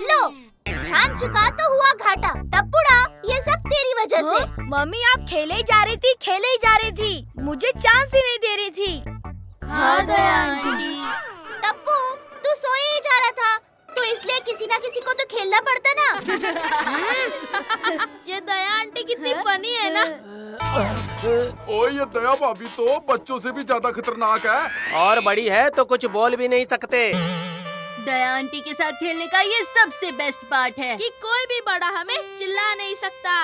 लो, ध्यान चुका तो हुआ घाटा। टप्पूड़ा, ये सब तेरी वजह से। मम्मी आप खेले ही जा रही थी, खेले ही जा रही थी, मुझे चांस ही नहीं दे रही थी। हाँ दया आंटी। टप्पू, तू सोए ही जा रहा था, तो इसलिए किसी ना किसी को तो खेलना पड़ता ना। ये दया आंटी कितनी फनी है ना। ओ ये दया भाभी तो बच्चों से भी ज्यादा खतरनाक है। और बड़ी है तो कुछ बोल भी नहीं सकते। दया आंटी के साथ खेलने का ये सबसे बेस्ट पार्ट है कि कोई भी बड़ा हमें चिल्ला नहीं सकता।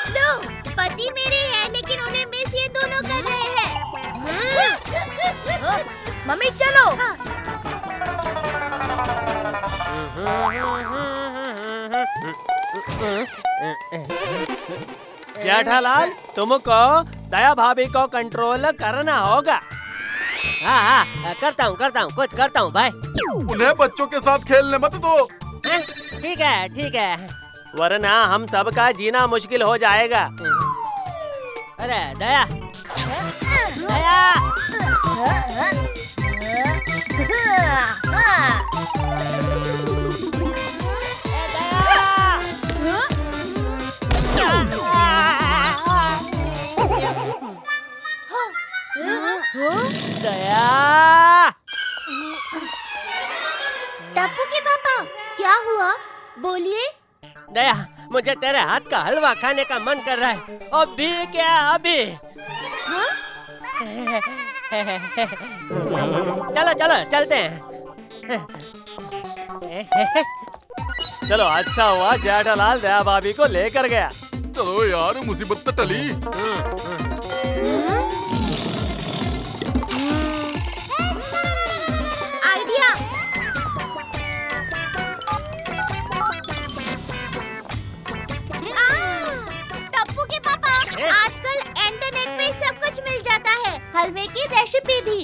लो, पति मेरे हैं लेकिन उन्हें मिस ये दोनों कर रहे हैं। मम्मी चलो। जेठालाल, तुमको दया भाभी को कंट्रोल करना होगा। हाँ हाँ, करता हूँ कुछ करता हूँ भाई। उन्हें बच्चों के साथ खेलने मत दो। ठीक है। वरना हम सबका जीना मुश्किल हो जाएगा। अरे दया, दया। टप्पू के पापा, क्या हुआ? बोलिए। दया, मुझे तेरे हाथ का हलवा खाने का मन कर रहा है। अभी क्या अभी? चलो चलते हैं। चलो, अच्छा हुआ जेठालाल दया भाभी को लेकर गया। चलो यार, मुसीबत तो टली। आइडिया। टप्पू के पापा, आजकल इंटरनेट पे सब कुछ मिल जाता है, हलवे की रेसिपी भी।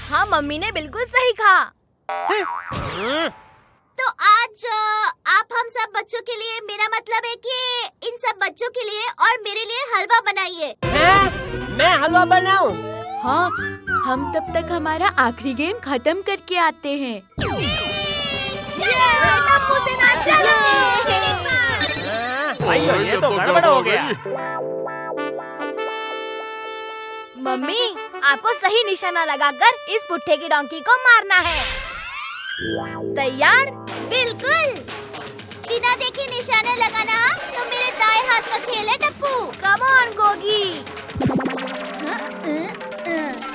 हाँ, मम्मी ने बिल्कुल सही कहा। तो आज आप हम सब बच्चों के लिए, मेरा मतलब है कि इन सब बच्चों के लिए और मेरे लिए हलवा बनाइए। मैं हलवा बनाऊं? हाँ, हम तब तक हमारा आखिरी गेम खत्म करके आते हैं। अयो, ये तो गड़बड़ हो गया। मम्मी, आपको सही निशाना लगाकर इस पुट्ठे की डोंकी को मारना है। तैयार? बिल्कुल। बिना देखे निशाना लगाना तो मेरे दाएं हाथ का खेल है टप्पू। Come on Gogi.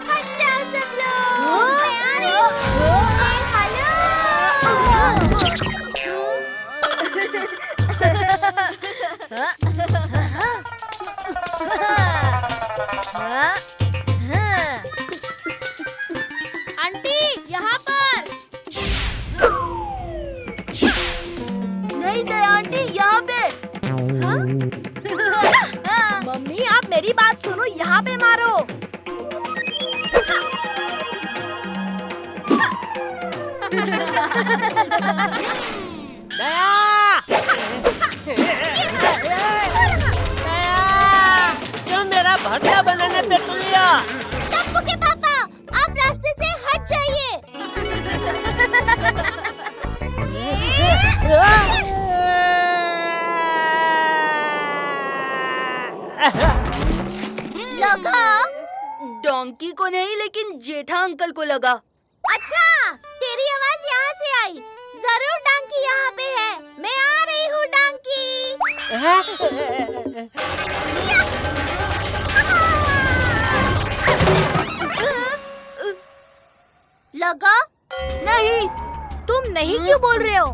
हट जाओ सब लोग। आंटी, यहाँ पर। नहीं दया आंटी, यहाँ पे। मम्मी, आप मेरी बात सुनो, यहाँ पे मारो। क्यों मेरा भरता बनाने पे तुलिया? टप्पू के पापा, आप रास्ते से हट जाइए। लगा? डोंकी को नहीं, लेकिन जेठा अंकल को लगा। अच्छा, तेरी आवाज यहाँ से आई। जरूर डांकी यहाँ पे है। मैं आ रही हूँ डांकी। लगा? नहीं। तुम नहीं क्यों बोल रहे हो?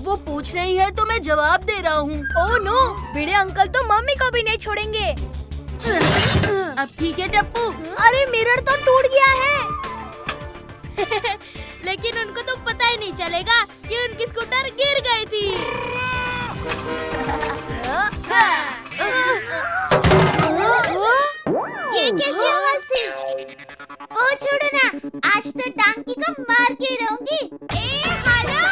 वो पूछ रही है तो मैं जवाब दे रहा हूँ। ओह नो, भिड़े अंकल तो मम्मी को भी नहीं छोड़ेंगे। अब ठीक है टप्पू। अरे मिरर तो टूट गया है। लेकिन उनको तो पता ही नहीं चलेगा कि उनकी स्कूटर गिर गई थी। ये कैसी आवाज थी? वो छोड़ो ना, आज तो डांकी को मार के रहूंगी। ए हेलो!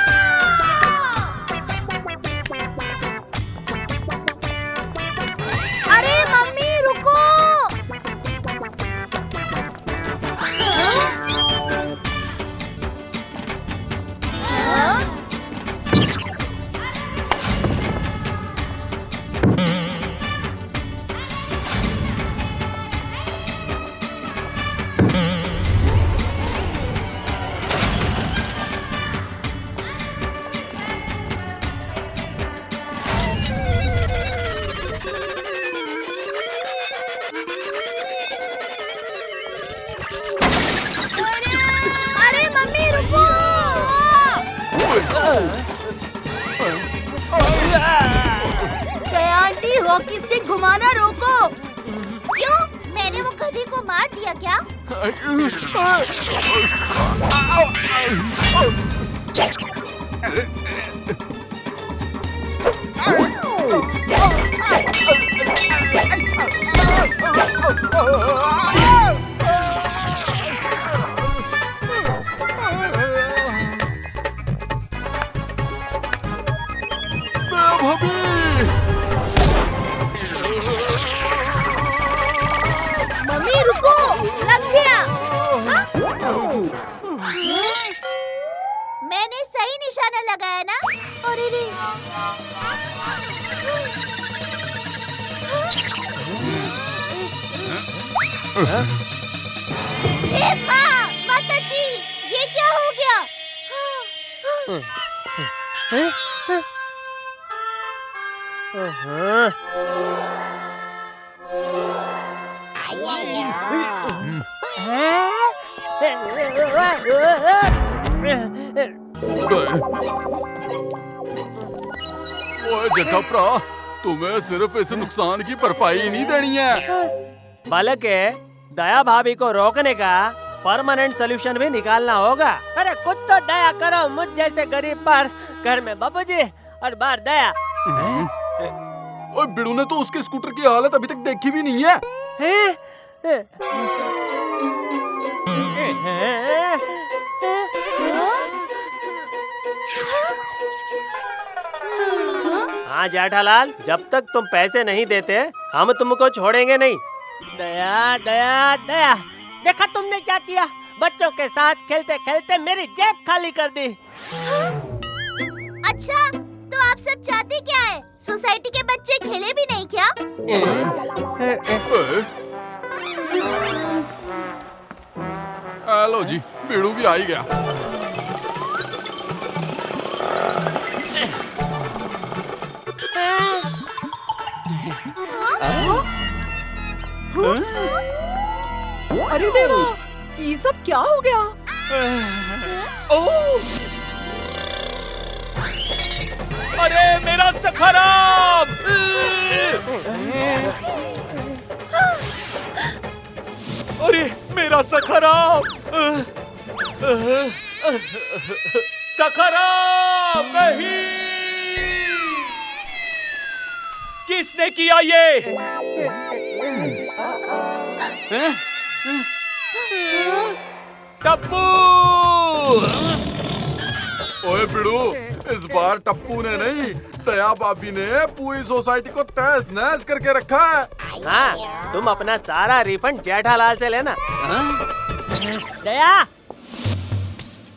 अरे मम्मी रुको। दया आंटी, हॉकी स्टिक घुमाना रोको। क्यों? मैंने वो गधे को मार दिया क्या? मम्मी रुको, लग गया। मैंने सही निशाना लगाया ना? अरे रे। हे माँ, माताजी, ये क्या हो गया? ओए जटप्रा, तुम्हें सिर्फ इस नुकसान की भरपाई नहीं देनी है, बल्कि दया भाभी को रोकने का परमानेंट सोल्यूशन भी निकालना होगा। अरे कुछ तो दया करो मुझ जैसे गरीब पर। घर में बाबूजी और बाहर दया। ओए बिड़ू ने तो उसके स्कूटर की हालत अभी तक देखी भी नहीं है। हाँ जेठालाल, जब तक तुम पैसे नहीं देते हम तुमको छोड़ेंगे नहीं। दया दया दया, देखा तुमने क्या किया? बच्चों के साथ खेलते खेलते मेरी जेब खाली कर दी। अच्छा, तो आप सब चाहते क्या है? सोसाइटी के बच्चे खेले भी नहीं क्या? हेलो जी, बिड़ू भी आ ही गया। अरे देवा, ये सब क्या हो गया? अरे मेरा सखराम! अरे मेरा सखराम! सखराम नहीं! किसने किया ये? टप्पू! ओए बिड़ू, इस बार टप्पू ने नहीं, दया भाभी ने पूरी सोसाइटी को तहस नहस करके रखा है। हाँ, तुम अपना सारा रिफंड जेठालाल से लेना। दया,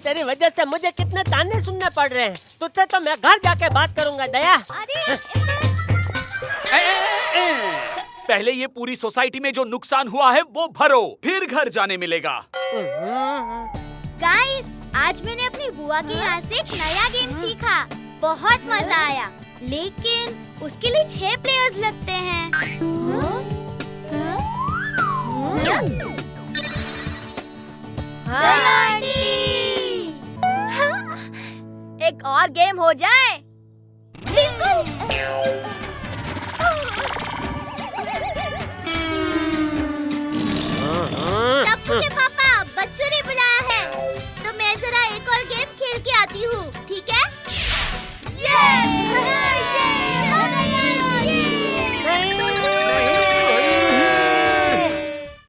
तेरी वजह से मुझे कितने ताने सुनने पड़ रहे हैं। तुझसे तो मैं घर जाके बात करूंगा दया। पहले ये पूरी सोसाइटी में जो नुकसान हुआ है वो भरो, फिर घर जाने मिलेगा। गाइस, आज मैंने अपनी बुआ के यहाँ से एक नया गेम सीखा। बहुत मजा आया, लेकिन उसके लिए 6 प्लेयर्स लगते हैं। एक और गेम हो जाए? बिल्कुल।